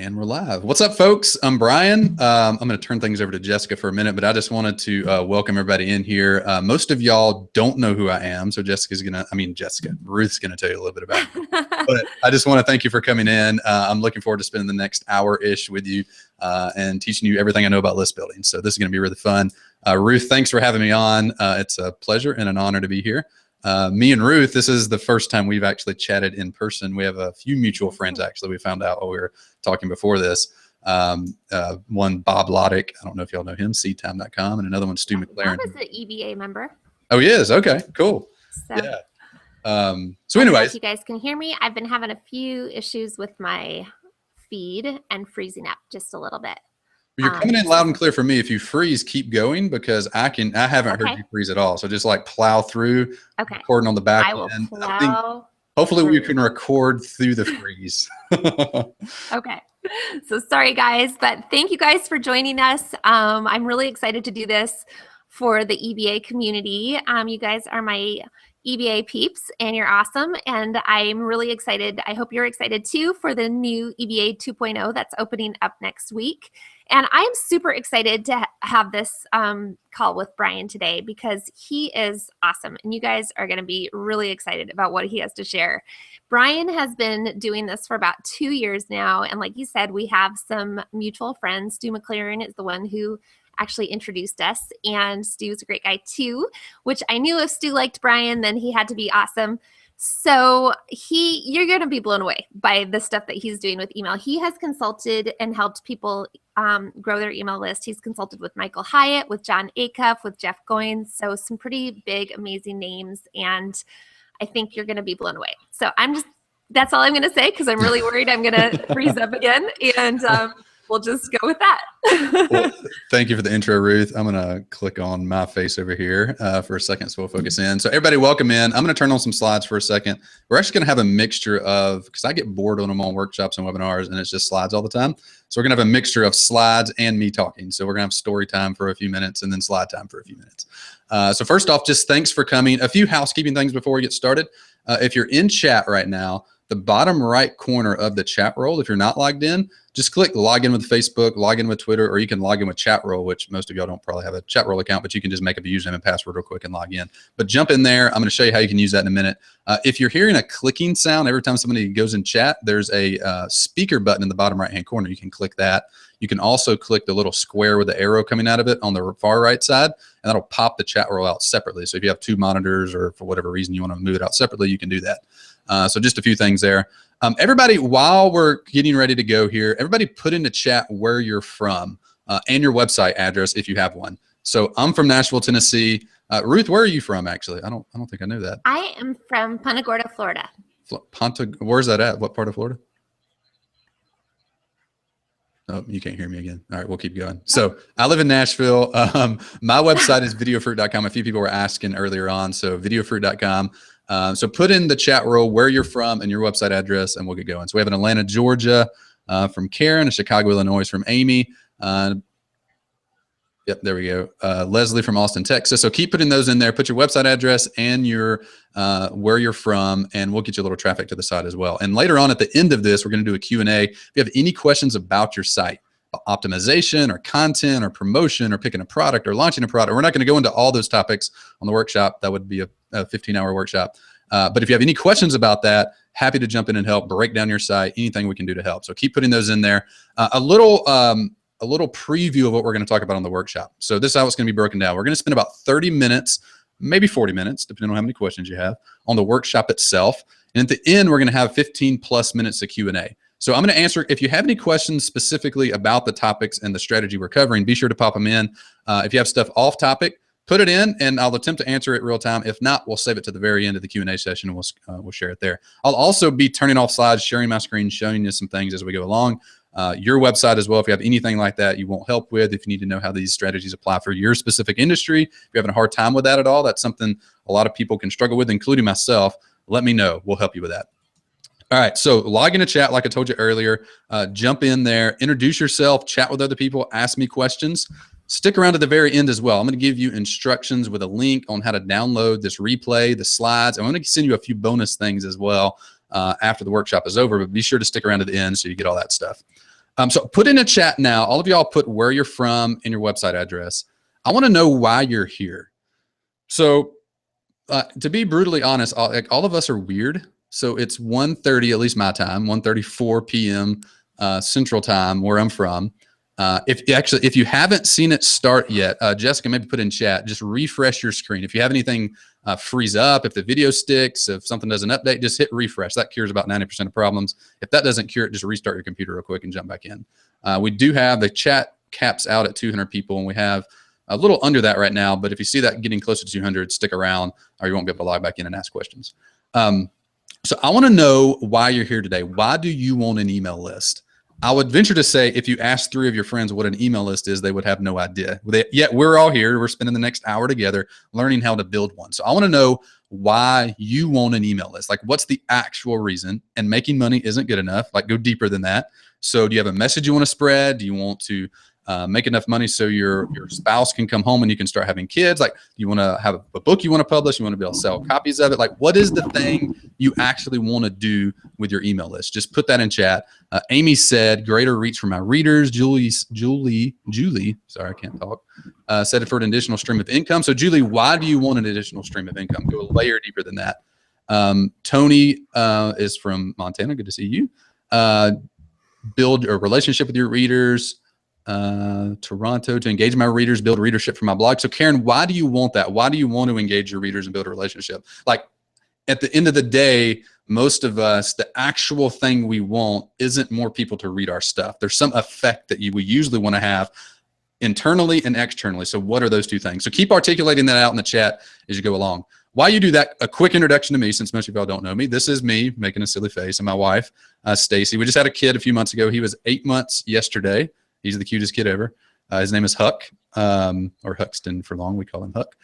And we're live. What's up, folks? I'm Brian. I'm going to turn things over to Jessica for a minute, but I just wanted to welcome everybody in here. Most of y'all don't know who I am, so Ruth's going to tell you a little bit about me. But I just want to thank you for coming in. I'm looking forward to spending the next hour-ish with you and teaching you everything I know about list building. So this is going to be really fun. Ruth, thanks for having me on. It's a pleasure and an honor to be here. Me and Ruth, this is the first time we've actually chatted in person. We have a few mutual friends, actually. We found out while we were talking before this. One, Bob Loddick. I don't know if y'all know him, seedtime.com. And another one, Stu McLaren. Bob is an EBA member. Oh, he is? Okay, cool. So, yeah. So anyways. If you guys can hear me, I've been having a few issues with my feed and freezing up just a little bit. You're coming in loud and clear for me. If you freeze, keep going because I haven't heard you freeze at all. So just like plow through, recording on the back end. Hopefully we can record through the freeze. Okay. So sorry guys, but thank you guys for joining us. I'm really excited to do this for the EBA community. You guys are my EBA peeps and you're awesome. And I'm really excited. I hope you're excited too for the new EBA 2.0 that's opening up next week. And I'm super excited to have this call with Brian today because he is awesome. And you guys are going to be really excited about what he has to share. Brian has been doing this for about 2 years now. And like you said, we have some mutual friends. Stu McLaren is the one who actually introduced us. And Stu's a great guy too, which I knew if Stu liked Brian, then he had to be awesome. So you're going to be blown away by the stuff that he's doing with email. He has consulted and helped people grow their email list. He's consulted with Michael Hyatt, with John Acuff, with Jeff Goins. So some pretty big, amazing names. And I think you're going to be blown away. So that's all I'm going to say because I'm really worried I'm going to freeze up again. And we'll just go with that. Well, thank you for the intro, Ruth. I'm going to click on my face over here for a second so we'll focus in. So everybody welcome in. I'm going to turn on some slides for a second. We're actually going to have a mixture of, because I get bored when I'm on workshops and webinars and it's just slides all the time. So we're going to have a mixture of slides and me talking. So we're going to have story time for a few minutes and then slide time for a few minutes. So first off, just thanks for coming. A few housekeeping things before we get started. If you're in chat right now, the bottom right corner of the chat roll, if you're not logged in, just click log in with Facebook, log in with Twitter, or you can log in with chat roll, which most of y'all don't probably have a chat roll account, but you can just make up a username and password real quick and log in. But jump in there. I'm going to show you how you can use that in a minute. If you're hearing a clicking sound every time somebody goes in chat, there's a speaker button in the bottom right-hand corner. You can click that. You can also click the little square with the arrow coming out of it on the far right side, and that'll pop the chat roll out separately. So if you have two monitors or for whatever reason you want to move it out separately, you can do that. So just a few things there. Everybody, while we're getting ready to go here, everybody put in the chat where you're from and your website address if you have one. So I'm from Nashville, Tennessee. Ruth, where are you from, actually? I don't think I knew that. I am from Punta Gorda, Florida. Where's that at? What part of Florida? Oh, you can't hear me again. All right, we'll keep going. So I live in Nashville. My website is videofruit.com. A few people were asking earlier on, so videofruit.com. So put in the chat roll where you're from and your website address, and we'll get going. So we have an Atlanta, Georgia from Karen, a Chicago, Illinois from Amy. Yep, there we go. Leslie from Austin, Texas. So keep putting those in there. Put your website address and your where you're from, and we'll get you a little traffic to the site as well. And later on at the end of this, we're going to do a Q&A. If you have any questions about your site, optimization or content or promotion or picking a product or launching a product, we're not going to go into all those topics on the workshop. That would be a 15-hour workshop. But if you have any questions about that, happy to jump in and help break down your site, anything we can do to help. So keep putting those in there. A little preview of what we're going to talk about on the workshop. So this is how it's going to be broken down. We're going to spend about 30 minutes, maybe 40 minutes, depending on how many questions you have, on the workshop itself. And at the end, we're going to have 15 plus minutes of Q&A. So I'm going to answer, if you have any questions specifically about the topics and the strategy we're covering, be sure to pop them in. If you have stuff off topic, put it in and I'll attempt to answer it real time. If not, we'll save it to the very end of the Q&A session and we'll share it there. I'll also be turning off slides, sharing my screen, showing you some things as we go along. Your website as well, if you have anything like that you want help with, if you need to know how these strategies apply for your specific industry, if you're having a hard time with that at all, that's something a lot of people can struggle with, including myself, let me know. We'll help you with that. All right, so log into chat like I told you earlier. Jump in there, introduce yourself, chat with other people, ask me questions. Stick around to the very end as well. I'm going to give you instructions with a link on how to download this replay, the slides. I'm going to send you a few bonus things as well after the workshop is over, but be sure to stick around to the end so you get all that stuff. So put in a chat now. All of y'all put where you're from and your website address. I want to know why you're here. So to be brutally honest, all of us are weird. So it's 1:30, at least my time, 1:34 p.m. Central time where I'm from. If you haven't seen it start yet, Jessica, maybe put in chat, just refresh your screen. If you have anything freeze up, if the video sticks, if something doesn't update, just hit refresh. That cures about 90% of problems. If that doesn't cure it, just restart your computer real quick and jump back in. We do have the chat caps out at 200 people, and we have a little under that right now. But if you see that getting closer to 200, stick around or you won't be able to log back in and ask questions. So I want to know why you're here today. Why do you want an email list? I would venture to say if you ask 3 of your friends what an email list is, they would have no idea. Yet we're all here. We're spending the next hour together learning how to build one. So I want to know why you want an email list. Like, what's the actual reason? And making money isn't good enough. Like, go deeper than that. So do you have a message you want to spread? Do you want to make enough money so your spouse can come home and you can start having kids? Like, you want to have a book you want to publish, you want to be able to sell copies of it. Like, what is the thing you actually want to do with your email list? Just put that in chat. Amy said, greater reach for my readers. Julie, sorry, I can't talk, said it for an additional stream of income. So Julie, why do you want an additional stream of income? Go a layer deeper than that. Tony is from Montana. Good to see you. Build a relationship with your readers. Toronto, to engage my readers, build readership for my blog. So Karen, why do you want that? Why do you want to engage your readers and build a relationship? Like, at the end of the day, most of us, the actual thing we want isn't more people to read our stuff. There's some effect that we usually want to have internally and externally. So what are those two things? So keep articulating that out in the chat as you go along. While you do that, a quick introduction to me, since most of y'all don't know me. This is me making a silly face, and my wife, Stacy. We just had a kid a few months ago. He was 8 months yesterday. He's the cutest kid ever. His name is Huck, or Huxton for long. We call him Huck.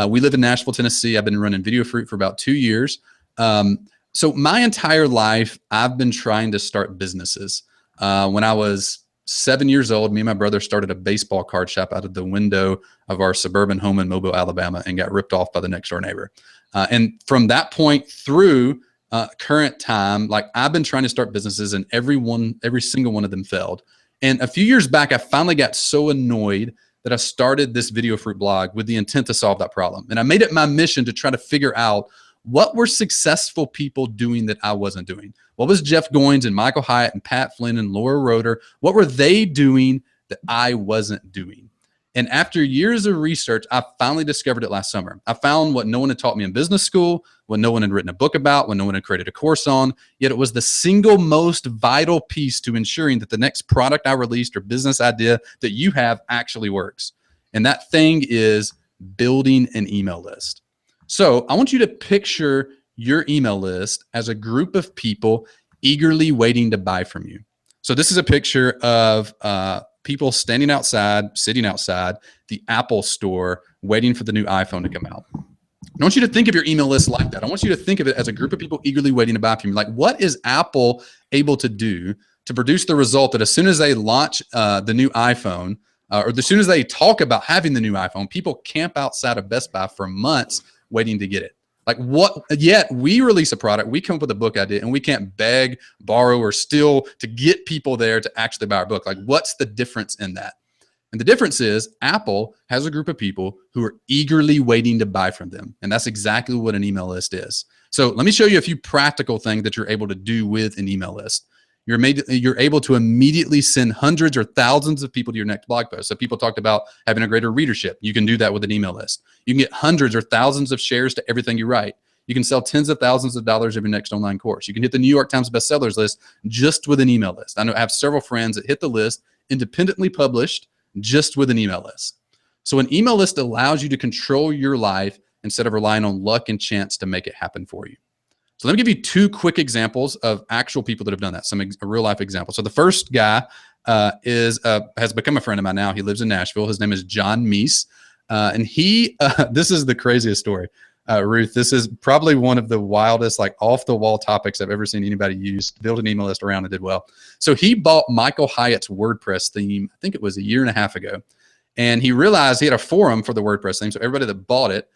We live in Nashville, Tennessee. I've been running Video Fruit for about 2 years. So my entire life, I've been trying to start businesses. When I was 7 years old, me and my brother started a baseball card shop out of the window of our suburban home in Mobile, Alabama, and got ripped off by the next door neighbor. And from that point through current time, like, I've been trying to start businesses, and every single one of them failed. And a few years back, I finally got so annoyed that I started this Video Fruit blog with the intent to solve that problem. And I made it my mission to try to figure out what were successful people doing that I wasn't doing. What was Jeff Goins and Michael Hyatt and Pat Flynn and Laura Roeder? What were they doing that I wasn't doing? And after years of research, I finally discovered it last summer. I found what no one had taught me in business school, what no one had written a book about, what no one had created a course on, yet it was the single most vital piece to ensuring that the next product I released or business idea that you have actually works. And that thing is building an email list. So I want you to picture your email list as a group of people eagerly waiting to buy from you. So this is a picture of people standing outside, sitting outside the Apple store, waiting for the new iPhone to come out. I want you to think of your email list like that. I want you to think of it as a group of people eagerly waiting to buy from you. Like, what is Apple able to do to produce the result that as soon as they launch the new iPhone, or as soon as they talk about having the new iPhone, people camp outside of Best Buy for months waiting to get it? Like, what? Yet we release a product, we come up with a book idea, and we can't beg, borrow, or steal to get people there to actually buy our book. Like, what's the difference in that? And the difference is Apple has a group of people who are eagerly waiting to buy from them. And that's exactly what an email list is. So let me show you a few practical things that you're able to do with an email list. You're able to immediately send hundreds or thousands of people to your next blog post. So people talked about having a greater readership. You can do that with an email list. You can get hundreds or thousands of shares to everything you write. You can sell tens of thousands of dollars of your next online course. You can hit the New York Times bestsellers list just with an email list. I know I have several friends that hit the list, independently published, just with an email list. So an email list allows you to control your life instead of relying on luck and chance to make it happen for you. So let me give you two quick examples of actual people that have done that, some real life examples. So the first guy has become a friend of mine now. He lives in Nashville. His name is John Meese. And this is the craziest story. Ruth, this is probably one of the wildest, like, off the wall topics I've ever seen anybody use to build an email list around and did well. So he bought Michael Hyatt's WordPress theme, I think it was 1.5 years ago. And he realized he had a forum for the WordPress theme. So everybody that bought it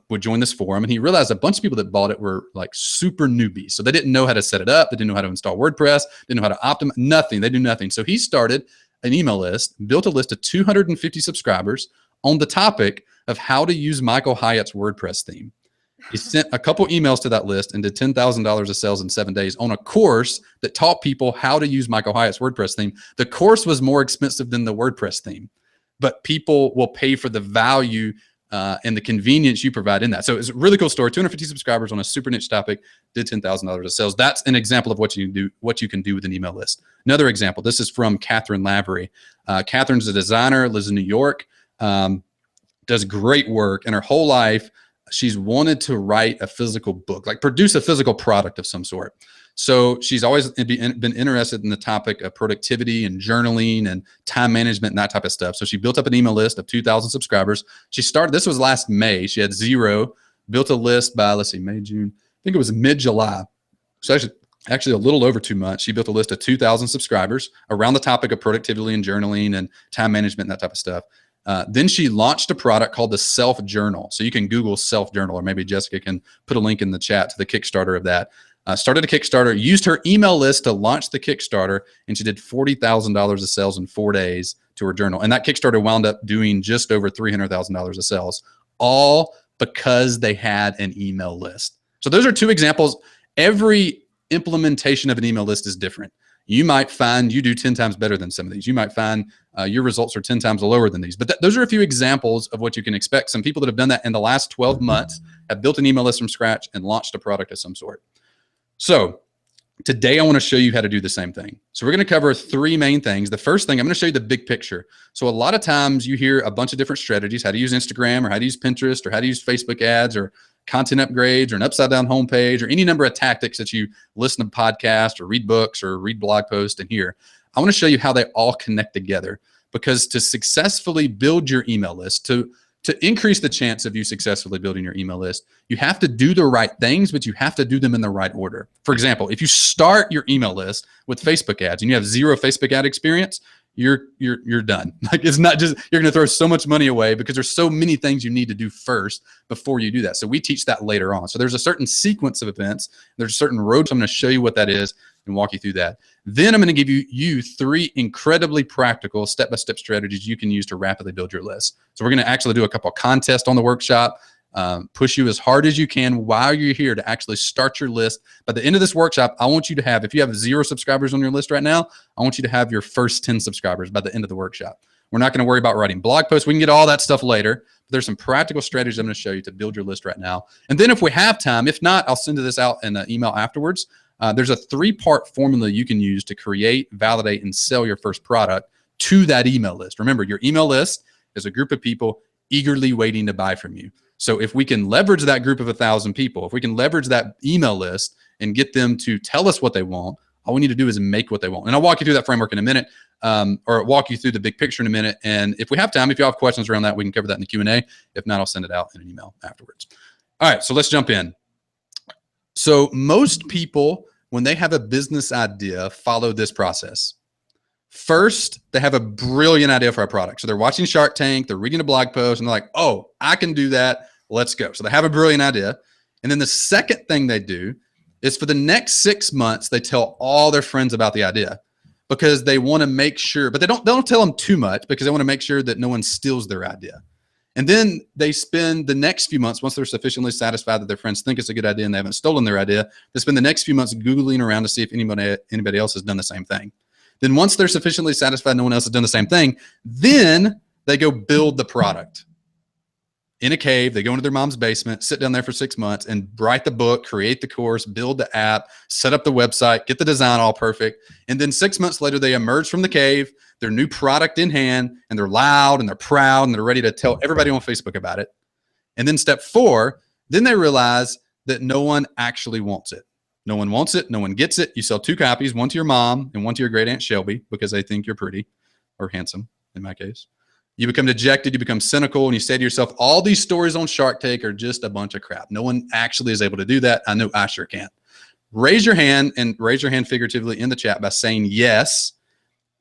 would join this forum, and he realized a bunch of people that bought it were like super newbies. So they didn't know how to set it up. They didn't know how to install WordPress, didn't know how to optimize, nothing. They do nothing. So he started an email list, built a list of 250 subscribers on the topic of how to use Michael Hyatt's WordPress theme. He sent a couple emails to that list and did $10,000 of sales in 7 days on a course that taught people how to use Michael Hyatt's WordPress theme. The course was more expensive than the WordPress theme, but people will pay for the value and the convenience you provide in that. So it's a really cool story. 250 subscribers on a super niche topic, did $10,000 of sales. That's an example of what you can do with an email list. Another example, this is from Catherine Lavery. Catherine's a designer, lives in New York, does great work, and her whole life, she's wanted to write a physical book, like produce a physical product of some sort. So she's always been interested in the topic of productivity and journaling and time management and that type of stuff. So she built up an email list of 2,000 subscribers. She started, this was last May. She had 0, built a list by, let's see, May, June. I think it was mid-July. So actually a little over 2 months. She built a list of 2,000 subscribers around the topic of productivity and journaling and time management and that type of stuff. Then she launched a product called the Self Journal. So you can Google Self Journal, or maybe Jessica can put a link in the chat to the Kickstarter of that. Started a Kickstarter, used her email list to launch the Kickstarter, and she did $40,000 of sales in 4 days to her journal. And that Kickstarter wound up doing just over $300,000 of sales, all because they had an email list. So those are 2 examples. Every implementation of an email list is different. You might find you do 10 times better than some of these. You might find your results are 10 times lower than these. But those are a few examples of what you can expect. Some people that have done that in the last 12 months have built an email list from scratch and launched a product of some sort. So today I want to show you how to do the same thing. So we're going to cover 3 main things. The first thing, I'm going to show you the big picture. So a lot of times you hear a bunch of different strategies, how to use Instagram or how to use Pinterest or how to use Facebook ads or content upgrades or an upside down homepage or any number of tactics that you listen to podcasts or read books or read blog posts and hear. I want to show you how they all connect together, because to successfully build your email list, to increase the chance of you successfully building your email list, you have to do the right things, but you have to do them in the right order. For example, if you start your email list with Facebook ads and you have 0 Facebook ad experience, you're done. Like, it's not just, you're going to throw so much money away because there's so many things you need to do first before you do that. So we teach that later on. So there's a certain sequence of events. There's a certain road. So I'm going to show you what that is and walk you through that. Then I'm going to give you 3 incredibly practical step-by-step strategies you can use to rapidly build your list. So we're going to actually do a couple of contests on the workshop, push you as hard as you can while you're here to actually start your list. By the end of this workshop, I want you to have, if you have 0 subscribers on your list right now, I want you to have your first 10 subscribers by the end of the workshop. We're not going to worry about writing blog posts. We can get all that stuff later. But there's some practical strategies I'm going to show you to build your list right now. And then if we have time, if not, I'll send this out in an email afterwards. There's a 3-part formula you can use to create, validate, and sell your first product to that email list. Remember, your email list is a group of people eagerly waiting to buy from you. So if we can leverage that group of 1,000 people, if we can leverage that email list and get them to tell us what they want, all we need to do is make what they want. And I'll walk you through that framework in a minute, or walk you through the big picture in a minute. And if we have time, if you have questions around that, we can cover that in the Q&A. If not, I'll send it out in an email afterwards. All right, so let's jump in. So most people, when they have a business idea, follow this process. First, they have a brilliant idea for a product. So they're watching Shark Tank, they're reading a blog post, and they're like, oh, I can do that. Let's go. So they have a brilliant idea. And then the second thing they do is for the next 6 months, they tell all their friends about the idea, because they want to make sure, but they don't tell them too much, because they want to make sure that no one steals their idea. And then they spend the next few months, once they're sufficiently satisfied that their friends think it's a good idea and they haven't stolen their idea, they spend the next few months Googling around to see if anybody else has done the same thing. Then once they're sufficiently satisfied no one else has done the same thing, then they go build the product. In a cave, they go into their mom's basement, sit down there for 6 months and write the book, create the course, build the app, set up the website, get the design all perfect. And then 6 months later, they emerge from the cave, their new product in hand, and they're loud and they're proud and they're ready to tell everybody on Facebook about it. And then step 4, then they realize that no one actually wants it. No one wants it. No one gets it. You sell 2 copies, one to your mom and one to your great aunt Shelby, because they think you're pretty or handsome in my case. You become dejected, you become cynical, and you say to yourself, all these stories on Shark Tank are just a bunch of crap. No one actually is able to do that. I know I sure can't. Raise your hand, and raise your hand figuratively in the chat by saying yes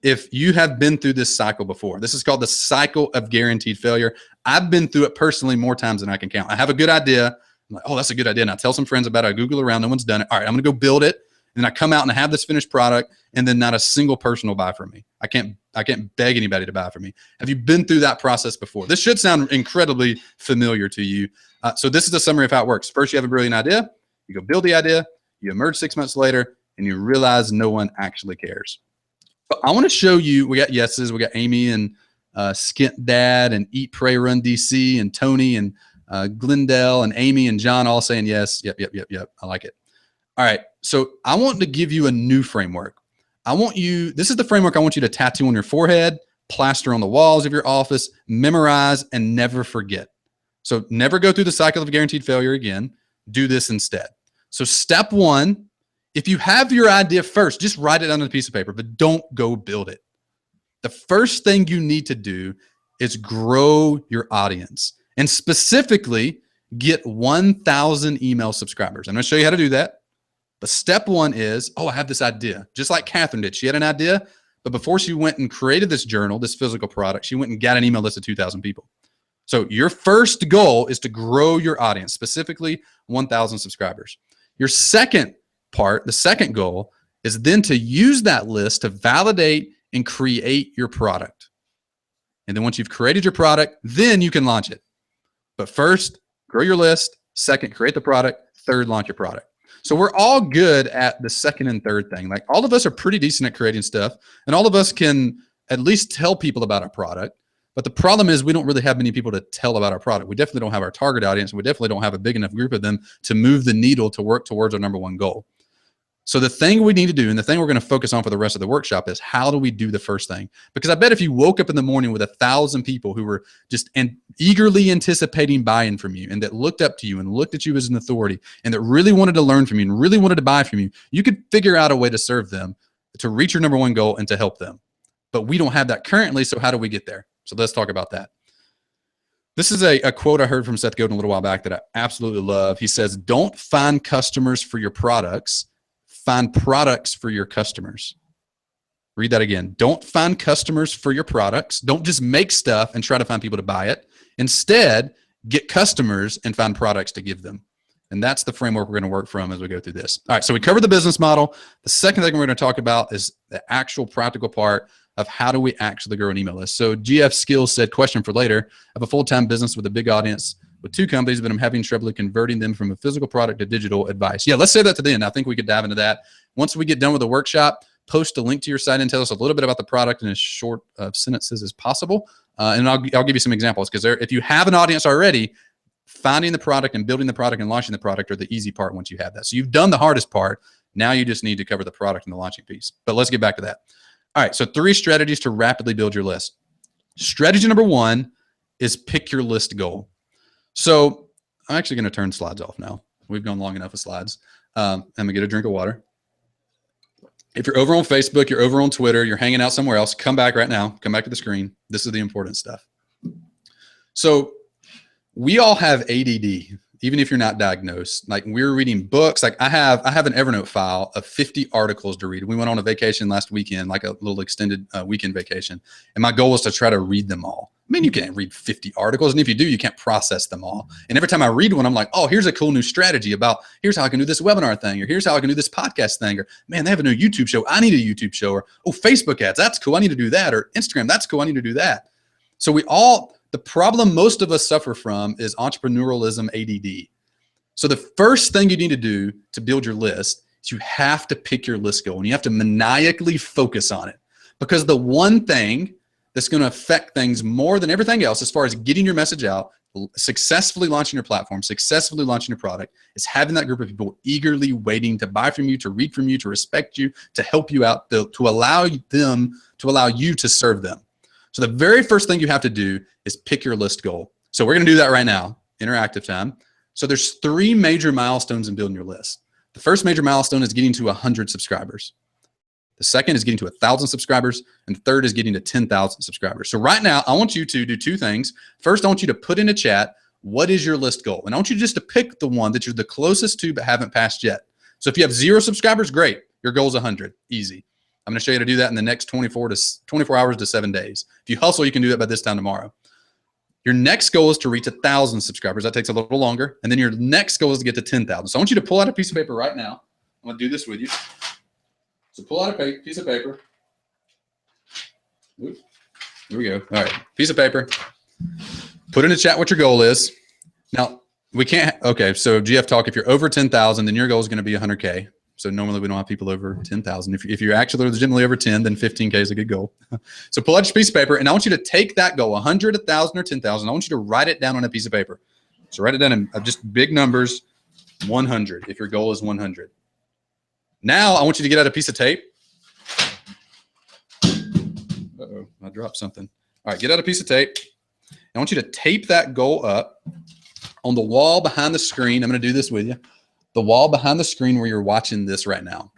if you have been through this cycle before. This is called the cycle of guaranteed failure. I've been through it personally more times than I can count. I have a good idea. I'm like, oh, that's a good idea. And I tell some friends about it. I Google around. No one's done it. All right, I'm going to go build it. And then I come out and I have this finished product, and then not a single person will buy from me. I can't beg anybody to buy from me. Have you been through that process before? This should sound incredibly familiar to you. So this is a summary of how it works. First, you have a brilliant idea. You go build the idea. You emerge 6 months later, and you realize no one actually cares. But I want to show you, we got yeses. We got Amy and Skint Dad and Eat, Pray, Run DC and Tony and Glendale and Amy and John all saying yes. Yep. I like it. All right. So I want to give you a new framework. This is the framework I want you to tattoo on your forehead, plaster on the walls of your office, memorize, and never forget. So never go through the cycle of guaranteed failure again. Do this instead. So step one, if you have your idea first, just write it on a piece of paper, but don't go build it. The first thing you need to do is grow your audience, and specifically get 1,000 email subscribers. I'm going to show you how to do that. But step one is, oh, I have this idea. Just like Catherine did. She had an idea, but before she went and created this journal, this physical product, she went and got an email list of 2,000 people. So your first goal is to grow your audience, specifically 1,000 subscribers. Your second part, the second goal, is then to use that list to validate and create your product. And then once you've created your product, then you can launch it. But first, grow your list. Second, create the product. Third, launch your product. So we're all good at the second and third thing. Like, all of us are pretty decent at creating stuff, and all of us can at least tell people about our product. But the problem is we don't really have many people to tell about our product. We definitely don't have our target audience. We definitely don't have a big enough group of them to move the needle to work towards our number one goal. So the thing we need to do, and the thing we're going to focus on for the rest of the workshop, is how do we do the first thing? Because I bet if you woke up in the morning with 1,000 people who were just eagerly anticipating buying from you, and that looked up to you and looked at you as an authority, and that really wanted to learn from you and really wanted to buy from you, you could figure out a way to serve them, to reach your number one goal, and to help them. But we don't have that currently, so how do we get there? So let's talk about that. This is a quote I heard from Seth Godin a little while back that I absolutely love. He says, don't find customers for your products, find products for your customers. Read that again. Don't find customers for your products. Don't just make stuff and try to find people to buy it. Instead, get customers and find products to give them. And that's the framework we're going to work from as we go through this. All right, so we covered the business model. The second thing we're going to talk about is the actual practical part of how do we actually grow an email list. So GF Skills said, question for later, I have a full-time business with a big audience with 2 companies, but I'm having trouble converting them from a physical product to digital advice. Yeah, let's say that to the end. I think we could dive into that. Once we get done with the workshop, post a link to your site and tell us a little bit about the product in as short of sentences as possible. And I'll give you some examples, because if you have an audience already, finding the product and building the product and launching the product are the easy part once you have that. So you've done the hardest part. Now you just need to cover the product and the launching piece. But let's get back to that. All right, so 3 strategies to rapidly build your list. Strategy number 1 is pick your list goal. So I'm actually going to turn slides off now. We've gone long enough with slides. I'm going to get a drink of water. If you're over on Facebook, you're over on Twitter, you're hanging out somewhere else, come back right now. Come back to the screen. This is the important stuff. So we all have ADD, even if you're not diagnosed. Like, we're reading books. Like, I have an Evernote file of 50 articles to read. We went on a vacation last weekend, like a little extended weekend vacation. And my goal was to try to read them all. I mean, you can't read 50 articles. And if you do, you can't process them all. And every time I read one, I'm like, oh, here's a cool new strategy about, here's how I can do this webinar thing, or here's how I can do this podcast thing, or man, they have a new YouTube show. I need a YouTube show. Or, oh, Facebook ads. That's cool. I need to do that. Or Instagram. That's cool. I need to do that. So the problem most of us suffer from is entrepreneurialism, ADD. So the first thing you need to do to build your list is you have to pick your list goal, and you have to maniacally focus on it, because the one thing that's going to affect things more than everything else as far as getting your message out, successfully launching your platform, successfully launching your product, is having that group of people eagerly waiting to buy from you, to read from you, to respect you, to help you out, to allow you to serve them. So the very first thing you have to do is pick your list goal. So we're going to do that right now, interactive time. So there's 3 major milestones in building your list. The first major milestone is getting to 100 subscribers. The second is getting to 1,000 subscribers. And the third is getting to 10,000 subscribers. So right now, I want you to do 2 things. First, I want you to put in a chat, what is your list goal? And I want you just to pick the one that you're the closest to but haven't passed yet. So if you have 0 subscribers, great. Your goal is 100, easy. I'm going to show you how to do that in the next 24 hours to 7 days. If you hustle, you can do that by this time tomorrow. Your next goal is to reach 1,000 subscribers. That takes a little longer. And then your next goal is to get to 10,000. So I want you to pull out a piece of paper right now. I'm going to do this with you. So pull out a piece of paper. Oops. Here we go. All right. Piece of paper. Put in the chat what your goal is. Now, we can't. Okay. So GF Talk, if you're over 10,000, then your goal is going to be 100K. So normally we don't have people over 10,000. If you're actually legitimately over 10, then 15K is a good goal. So pull out your piece of paper, and I want you to take that goal, 100, 1,000, or 10,000. I want you to write it down on a piece of paper. So write it down in just big numbers, 100, if your goal is 100. Now I want you to get out a piece of tape. Uh-oh, I dropped something. All right, get out a piece of tape. I want you to tape that goal up on the wall behind the screen. I'm going to do this with you. The wall behind the screen where you're watching this right now.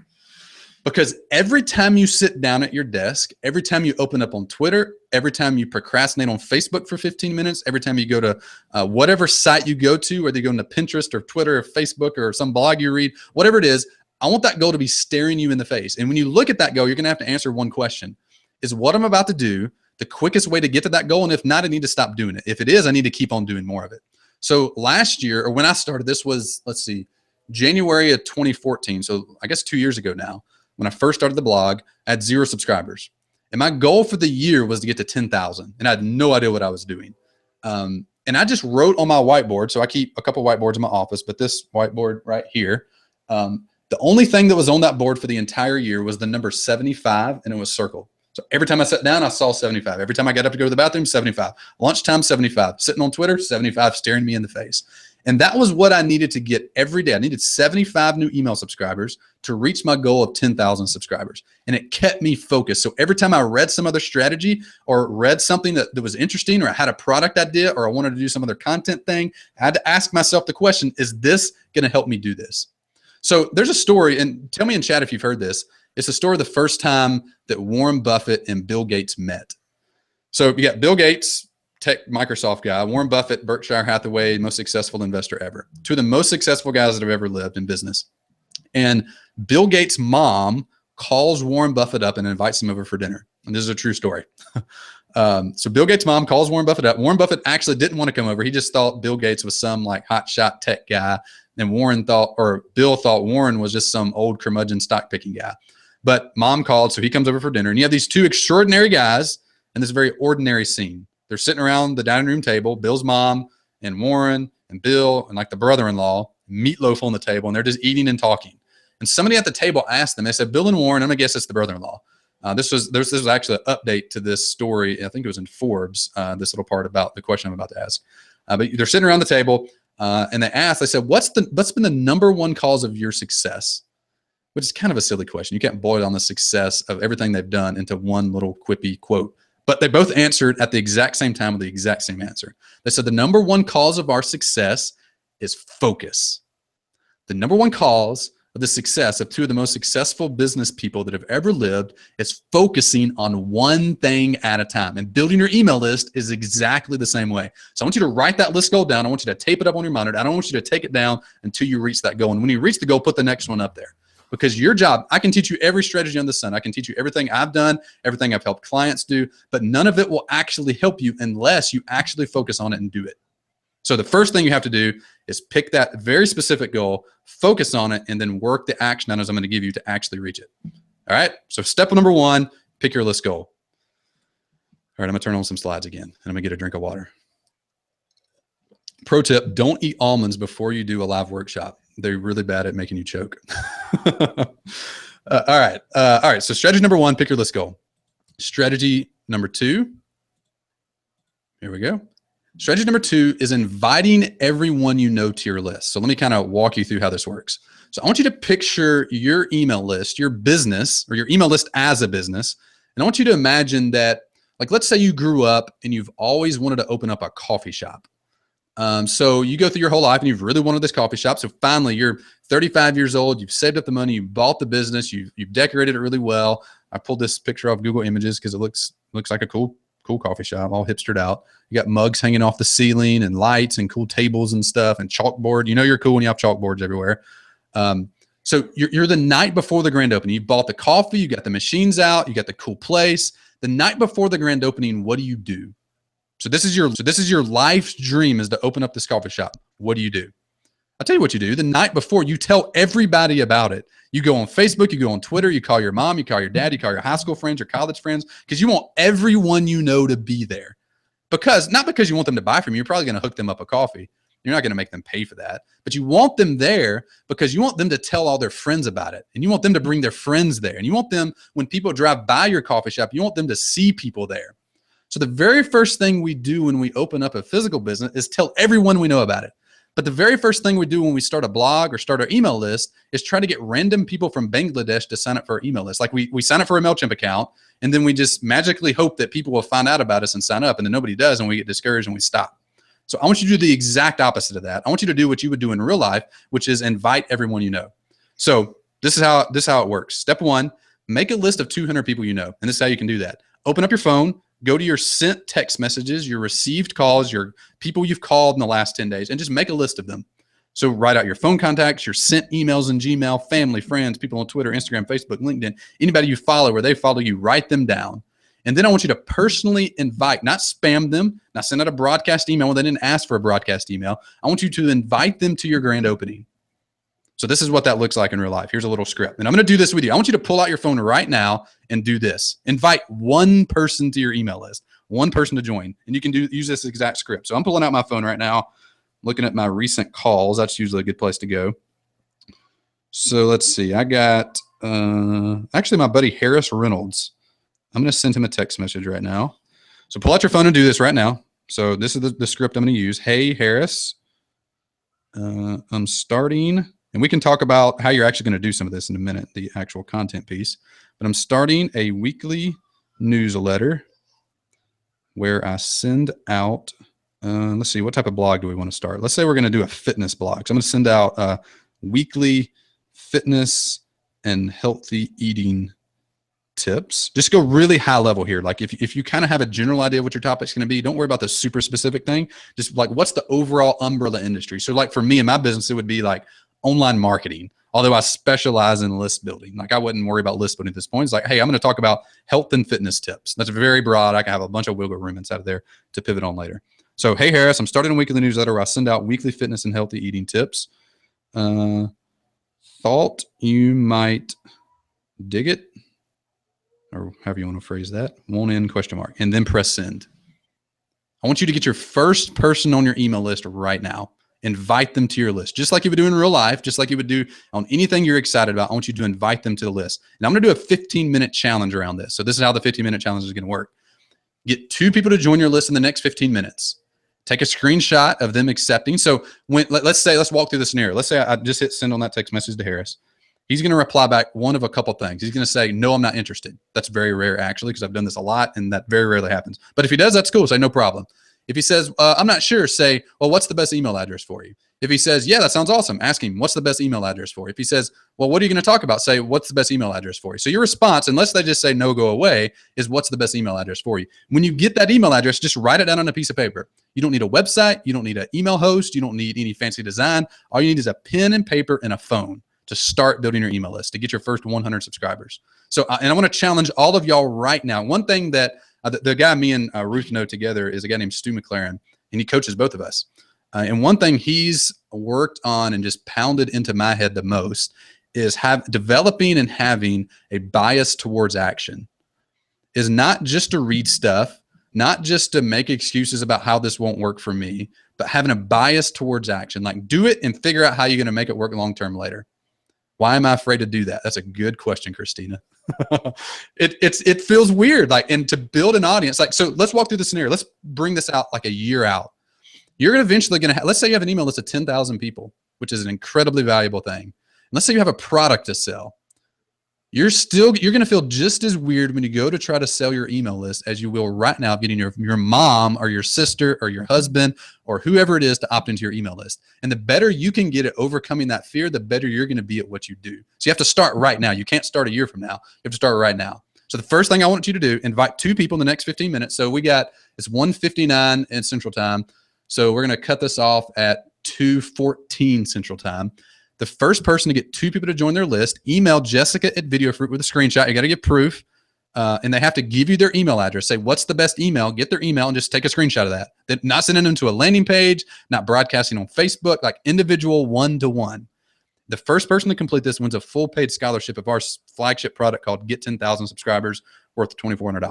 Because every time you sit down at your desk, every time you open up on Twitter, every time you procrastinate on Facebook for 15 minutes, every time you go to whatever site you go to, whether you go into Pinterest or Twitter or Facebook or some blog you read, whatever it is, I want that goal to be staring you in the face. And when you look at that goal, you're going to have to answer one question. Is what I'm about to do the quickest way to get to that goal? And if not, I need to stop doing it. If it is, I need to keep on doing more of it. So last year, or when I started, this was, let's see, January of 2014. So I guess 2 years ago now, when I first started the blog, I had 0 subscribers. And my goal for the year was to get to 10,000. And I had no idea what I was doing. And I just wrote on my whiteboard. So I keep a couple whiteboards in my office, but this whiteboard right here, the only thing that was on that board for the entire year was the number 75, and it was circled. So every time I sat down, I saw 75. Every time I got up to go to the bathroom, 75. Lunchtime, 75. Sitting on Twitter, 75, staring me in the face. And that was what I needed to get every day. I needed 75 new email subscribers to reach my goal of 10,000 subscribers. And it kept me focused. So every time I read some other strategy or read something that was interesting, or I had a product idea, or I wanted to do some other content thing, I had to ask myself the question, is this going to help me do this? So there's a story, and tell me in chat if you've heard this. It's the story of the first time that Warren Buffett and Bill Gates met. So you got Bill Gates, tech Microsoft guy, Warren Buffett, Berkshire Hathaway, most successful investor ever. Two of the most successful guys that have ever lived in business. And Bill Gates' mom calls Warren Buffett up and invites him over for dinner. And this is a true story. So Bill Gates' mom calls Warren Buffett up. Warren Buffett actually didn't want to come over. He just thought Bill Gates was some like hotshot tech guy. And Bill thought Warren was just some old curmudgeon stock picking guy. But mom called, so he comes over for dinner. And you have these two extraordinary guys in this very ordinary scene. They're sitting around the dining room table, Bill's mom and Warren and Bill and like the brother-in-law, meatloaf on the table, and they're just eating and talking. And somebody at the table asked them, they said, Bill and Warren, I'm going to guess it's the brother-in-law. This was actually an update to this story. I think it was in Forbes, this little part about the question I'm about to ask. But they're sitting around the table and they said, what's been the number one cause of your success? Which is kind of a silly question. You can't boil down the success of everything they've done into one little quippy quote. But they both answered at the exact same time with the exact same answer. They said the number one cause of our success is focus. The number one cause of the success of two of the most successful business people that have ever lived is focusing on one thing at a time. And building your email list is exactly the same way. So I want you to write that list goal down. I want you to tape it up on your monitor. I don't want you to take it down until you reach that goal. And when you reach the goal, put the next one up there. Because your job, I can teach you every strategy on the sun. I can teach you everything I've done, everything I've helped clients do, but none of it will actually help you unless you actually focus on it and do it. So the first thing you have to do is pick that very specific goal, focus on it, and then work the action items I'm going to give you to actually reach it. All right. So step number one, pick your list goal. All right. I'm going to turn on some slides again, and I'm going to get a drink of water. Pro tip, don't eat almonds before you do a live workshop. They're really bad at making you choke. All right. So strategy number one, pick your list goal. Strategy number two. Here we go. Strategy number two is inviting everyone you know to your list. So let me kind of walk you through how this works. So I want you to picture your email list, your business, or your email list as a business. And I want you to imagine that, like, let's say you grew up and you've always wanted to open up a coffee shop. So you go through your whole life and you've really wanted this coffee shop. So finally you're 35 years old. You've saved up the money. You bought the business. You've decorated it really well. I pulled this picture off Google Images because it looks like a cool coffee shop, all hipstered out. You got mugs hanging off the ceiling and lights and cool tables and stuff and chalkboard. You know, you're cool when you have chalkboards everywhere. So you're the night before the grand opening. You bought the coffee. You got the machines out. You got the cool place. The night before the grand opening, what do you do? So this is your life's dream, is to open up this coffee shop. What do? I'll tell you what you do. The night before, you tell everybody about it. You go on Facebook, you go on Twitter, you call your mom, you call your dad, you call your high school friends, your college friends, because you want everyone you know to be there. Not because you want them to buy from you. You're probably going to hook them up a coffee. You're not going to make them pay for that. But you want them there because you want them to tell all their friends about it. And you want them to bring their friends there. And you want them, when people drive by your coffee shop, you want them to see people there. So the very first thing we do when we open up a physical business is tell everyone we know about it. But the very first thing we do when we start a blog or start our email list is try to get random people from Bangladesh to sign up for our email list. Like we sign up for a MailChimp account, and then we just magically hope that people will find out about us and sign up, and then nobody does, and we get discouraged and we stop. So I want you to do the exact opposite of that. I want you to do what you would do in real life, which is invite everyone you know. So this is how it works. Step one, make a list of 200 people you know, and this is how you can do that. Open up your phone, go to your sent text messages, your received calls, your people you've called in the last 10 days, and just make a list of them. So write out your phone contacts, your sent emails in Gmail, family, friends, people on Twitter, Instagram, Facebook, LinkedIn, anybody you follow or they follow you, write them down. And then I want you to personally invite, not spam them, not send out a broadcast email when they didn't ask for a broadcast email. I want you to invite them to your grand opening. So this is what that looks like in real life. Here's a little script. And I'm going to do this with you. I want you to pull out your phone right now and do this. Invite one person to your email list, one person to join. And you can use this exact script. So I'm pulling out my phone right now, looking at my recent calls. That's usually a good place to go. So let's see. I got actually my buddy Harris Reynolds. I'm going to send him a text message right now. So pull out your phone and do this right now. So this is the script I'm going to use. Hey, Harris, I'm starting, and we can talk about how you're actually going to do some of this in a minute, the actual content piece. But I'm starting a weekly newsletter where I send out, let's see, what type of blog do we want to start? Let's say we're going to do a fitness blog. So I'm going to send out weekly fitness and healthy eating tips. Just go really high level here. Like if you kind of have a general idea of what your topic's going to be, don't worry about the super specific thing. Just like, what's the overall umbrella industry? So like for me in my business, it would be like online marketing, although I specialize in list building. Like I wouldn't worry about list building at this point. It's like, hey, I'm going to talk about health and fitness tips. That's very broad. I can have a bunch of wiggle room inside of there to pivot on later. So, hey, Harris, I'm starting a weekly newsletter where I send out weekly fitness and healthy eating tips. Thought you might dig it, or however you want to phrase that, won't end, ? And then press send. I want you to get your first person on your email list right now. Invite them to your list, just like you would do in real life, just like you would do on anything you're excited about. I want you to invite them to the list. And I'm going to do a 15-minute challenge around this. So this is how the 15-minute challenge is going to work. Get 2 people to join your list in the next 15 minutes. Take a screenshot of them accepting. So let's walk through the scenario. Let's say I just hit send on that text message to Harris. He's going to reply back one of a couple things. He's going to say, no, I'm not interested. That's very rare, actually, because I've done this a lot, and that very rarely happens. But if he does, that's cool. Say, no problem. If he says, I'm not sure, say, well, what's the best email address for you? If he says, yeah, that sounds awesome, ask him, what's the best email address for you? If he says, well, what are you going to talk about? Say, what's the best email address for you? So your response, unless they just say, no, go away, is what's the best email address for you? When you get that email address, just write it down on a piece of paper. You don't need a website. You don't need an email host. You don't need any fancy design. All you need is a pen and paper and a phone to start building your email list, to get your first 100 subscribers. So, and I want to challenge all of y'all right now. One thing that the guy me and Ruth know together is a guy named Stu McLaren, and he coaches both of us. And one thing he's worked on and just pounded into my head the most is developing and having a bias towards action. Is not just to read stuff, not just to make excuses about how this won't work for me, but having a bias towards action. Like, do it and figure out how you're going to make it work long-term later. Why am I afraid to do that? That's a good question, Christina. It feels weird. Like, and to build an audience, like, so let's walk through the scenario. Let's bring this out like a year out. You're eventually going to let's say you have an email list of 10,000 people, which is an incredibly valuable thing. And let's say you have a product to sell. You're going to feel just as weird when you go to try to sell your email list as you will right now getting your mom or your sister or your husband or whoever it is to opt into your email list. And the better you can get at overcoming that fear, the better you're going to be at what you do. So you have to start right now. You can't start a year from now. You have to start right now. So the first thing I want you to do, invite 2 people in the next 15 minutes. So it's 1:59 in Central Time. So we're going to cut this off at 2:14 Central Time. The first person to get 2 people to join their list, email Jessica at VideoFruit with a screenshot. You got to get proof. and they have to give you their email address. Say, what's the best email? Get their email and just take a screenshot of that. Then not sending them to a landing page, not broadcasting on Facebook, like individual one-to-one. The first person to complete this wins a full paid scholarship of our flagship product called Get 10,000 Subscribers, worth $2,400.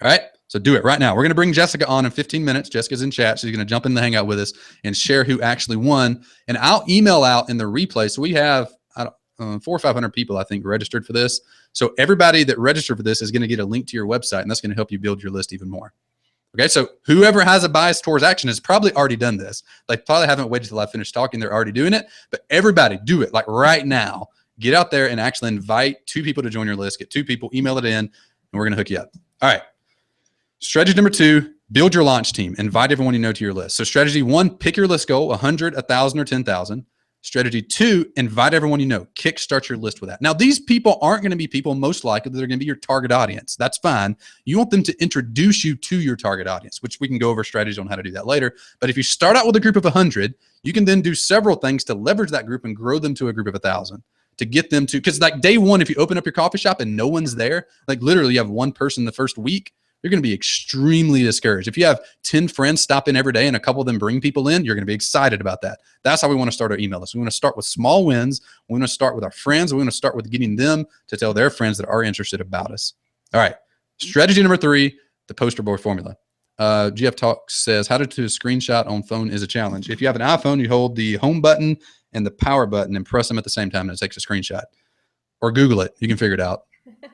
All right, so do it right now. We're going to bring Jessica on in 15 minutes. Jessica's in chat. She's going to jump in the hangout with us and share who actually won. And I'll email out in the replay. So we have 400 or 500 people, I think, registered for this. So everybody that registered for this is going to get a link to your website, and that's going to help you build your list even more. Okay, so whoever has a bias towards action has probably already done this. They probably haven't waited till I finish talking. They're already doing it. But everybody do it, like right now. Get out there and actually invite 2 people to join your list. Get 2 people, email it in, and we're going to hook you up. All right. Strategy number 2, build your launch team. Invite everyone you know to your list. So strategy 1, pick your list goal, 100, 1,000, or 10,000. Strategy 2, invite everyone you know. Kickstart your list with that. Now, these people aren't going to be people most likely that are going to be your target audience. That's fine. You want them to introduce you to your target audience, which we can go over strategies on how to do that later. But if you start out with a group of 100, you can then do several things to leverage that group and grow them to a group of 1,000 to get them to, because like day 1, if you open up your coffee shop and no one's there, like literally you have 1 person the first week, you're going to be extremely discouraged. If you have 10 friends stop in every day and a couple of them bring people in, you're going to be excited about that. That's how we want to start our email list. We want to start with small wins. We want to start with our friends. We want to start with getting them to tell their friends that are interested about us. All right. Strategy number 3, the poster board formula. GF Talk says, how to do a screenshot on phone is a challenge. If you have an iPhone, you hold the home button and the power button and press them at the same time and it takes a screenshot. Or Google it. You can figure it out.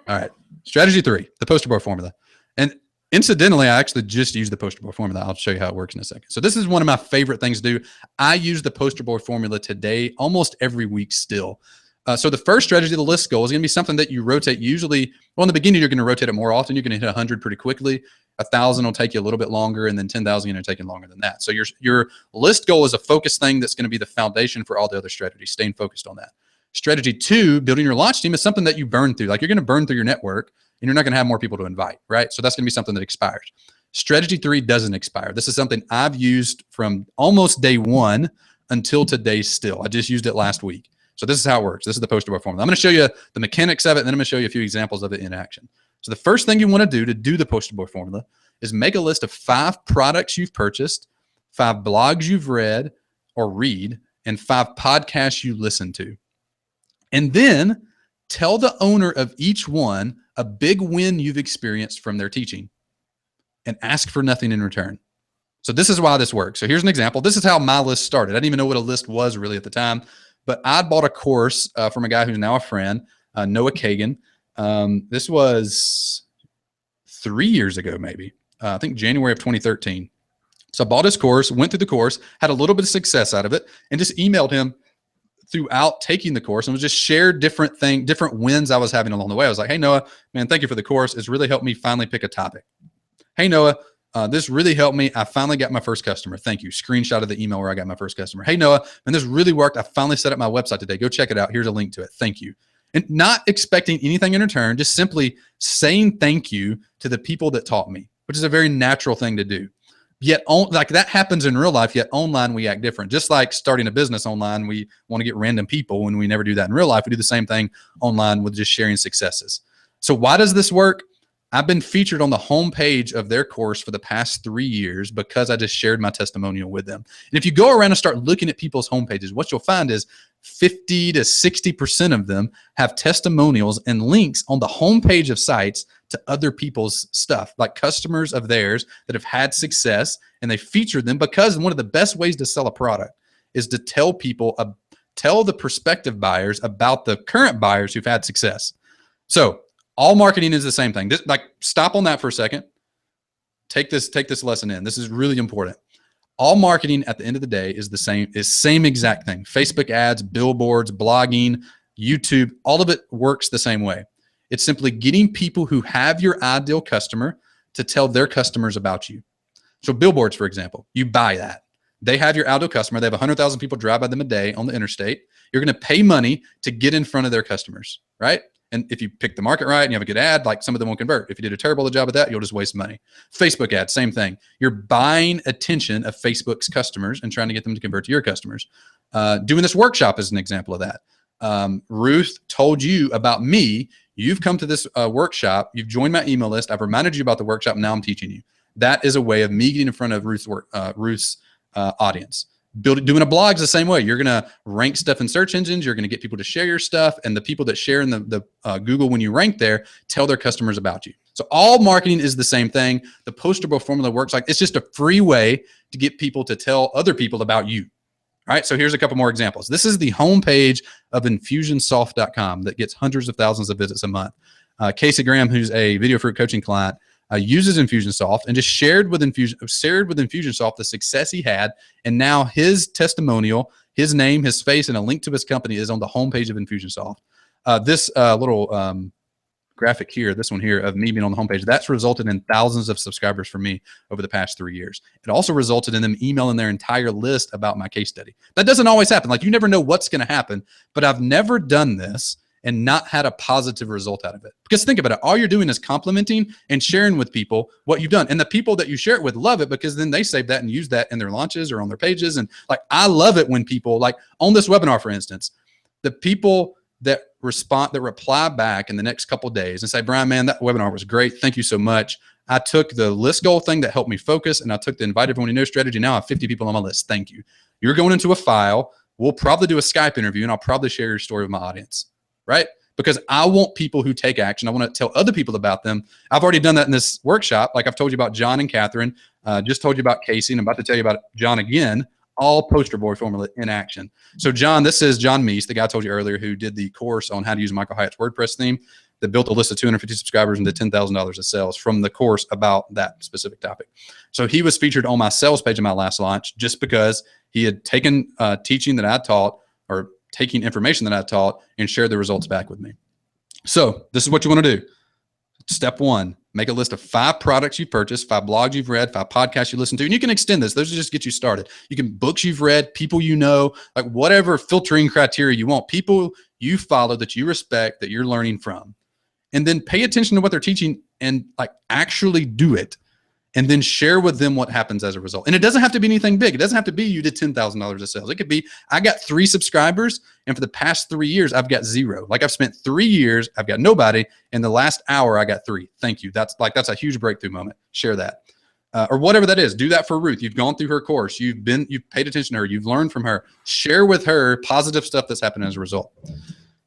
All right. Strategy 3, the poster board formula. And incidentally, I actually just used the poster board formula. I'll show you how it works in a second. So this is one of my favorite things to do. I use the poster board formula today, almost every week still. So the first strategy of the list goal is going to be something that you rotate. Usually, well, in the beginning, you're going to rotate it more often. You're going to hit 100 pretty quickly. 1,000 will take you a little bit longer, and then 10,000 going to take you longer than that. So your list goal is a focus thing that's going to be the foundation for all the other strategies, staying focused on that. Strategy 2, building your launch team, is something that you burn through. Like you're going to burn through your network, and you're not going to have more people to invite, right? So that's going to be something that expires. Strategy 3 doesn't expire. This is something I've used from almost day 1 until today still. I just used it last week. So this is how it works. This is the poster board formula. I'm going to show you the mechanics of it, and then I'm going to show you a few examples of it in action. So the first thing you want to do the poster board formula is make a list of 5 products you've purchased, 5 blogs you've read or read, and 5 podcasts you listen to. And then tell the owner of each one a big win you've experienced from their teaching and ask for nothing in return. So this is why this works. So here's an example. This is how my list started. I didn't even know what a list was really at the time, but I bought a course from a guy who's now a friend, Noah Kagan. This was 3 years ago, maybe. I think January of 2013. So I bought his course, went through the course, had a little bit of success out of it, and just emailed him throughout taking the course and was just shared different wins I was having along the way. I was like, hey, Noah, man, thank you for the course. It's really helped me finally pick a topic. Hey, Noah, this really helped me. I finally got my first customer. Thank you. Screenshot of the email where I got my first customer. Hey, Noah, and this really worked. I finally set up my website today. Go check it out. Here's a link to it. Thank you. And not expecting anything in return, just simply saying thank you to the people that taught me, which is a very natural thing to do. Yet, like that happens in real life, yet online we act different. Just like starting a business online, we want to get random people when we never do that in real life. We do the same thing online with just sharing successes. So why does this work? I've been featured on the homepage of their course for the past 3 years because I just shared my testimonial with them. And if you go around and start looking at people's homepages, what you'll find is 50 to 60% of them have testimonials and links on the homepage of sites to other people's stuff, like customers of theirs that have had success, and they feature them because one of the best ways to sell a product is to tell people, tell the prospective buyers about the current buyers who've had success. So all marketing is the same thing. Just like stop on that for a second. Take this lesson in. This is really important. All marketing at the end of the day is the same exact thing. Facebook ads, billboards, blogging, YouTube, all of it works the same way. It's simply getting people who have your ideal customer to tell their customers about you. So billboards, for example, you buy that. They have your ideal customer. They have 100,000 people drive by them a day on the interstate. You're going to pay money to get in front of their customers, right? And if you pick the market right and you have a good ad, like some of them won't convert. If you did a terrible job at that, you'll just waste money. Facebook ads, same thing. You're buying attention of Facebook's customers and trying to get them to convert to your customers. Doing this workshop is an example of that. Ruth told you about me. You've come to this workshop. You've joined my email list. I've reminded you about the workshop. Now I'm teaching you. That is a way of me getting in front of Ruth's audience. Doing a blog is the same way. You're going to rank stuff in search engines. You're going to get people to share your stuff. And the people that share in the Google when you rank there tell their customers about you. So all marketing is the same thing. The poster board formula works like it's just a free way to get people to tell other people about you. All right, so here's a couple more examples. This is the homepage of infusionsoft.com that gets hundreds of thousands of visits a month. Casey Graham, who's a Video Fruit coaching client, uses Infusionsoft and just shared with Infusionsoft the success he had, and now his testimonial, his name, his face, and a link to his company is on the homepage of Infusionsoft. This little graphic here, this one here of me being on the homepage, that's resulted in thousands of subscribers for me over the past 3 years. It also resulted in them emailing their entire list about my case study. That doesn't always happen. Like, you never know what's going to happen, but I've never done this and not had a positive result out of it. Because think about it, all you're doing is complimenting and sharing with people what you've done. And the people that you share it with love it, because then they save that and use that in their launches or on their pages. And like, I love it when people, like on this webinar, for instance, the people that reply back in the next couple of days and say, Brian, man, that webinar was great. Thank you so much. I took the list goal thing that helped me focus, and I took the invite everyone you know strategy. Now I have 50 people on my list. Thank you. You're going into a file. We'll probably do a Skype interview, and I'll probably share your story with my audience, right? Because I want people who take action. I want to tell other people about them. I've already done that in this workshop. Like I've told you about John and Catherine, just told you about Casey, and I'm about to tell you about John again. All poster board formula in action. So John, this is John Meese, the guy I told you earlier who did the course on how to use Michael Hyatt's WordPress theme, that built a list of 250 subscribers and did $10,000 of sales from the course about that specific topic. So he was featured on my sales page in my last launch just because he had taken teaching that I taught, or taking information that I taught, and shared the results back with me. So this is what you want to do. Step one, make a list of 5 products you've purchased, 5 blogs you've read, 5 podcasts you listen to, and you can extend this. Those will just get you started. You can books you've read, people you know, like whatever filtering criteria you want, people you follow that you respect, that you're learning from. And then pay attention to what they're teaching and like actually do it. And then share with them what happens as a result. And it doesn't have to be anything big. It doesn't have to be you did $10,000 of sales. It could be I got 3 subscribers, and for the past 3 years, I've got 0. Like I've spent 3 years, I've got nobody. In the last hour, I got 3. Thank you. That's a huge breakthrough moment. Share that. Or whatever that is. Do that for Ruth. You've gone through her course. You've paid attention to her. You've learned from her. Share with her positive stuff that's happened as a result.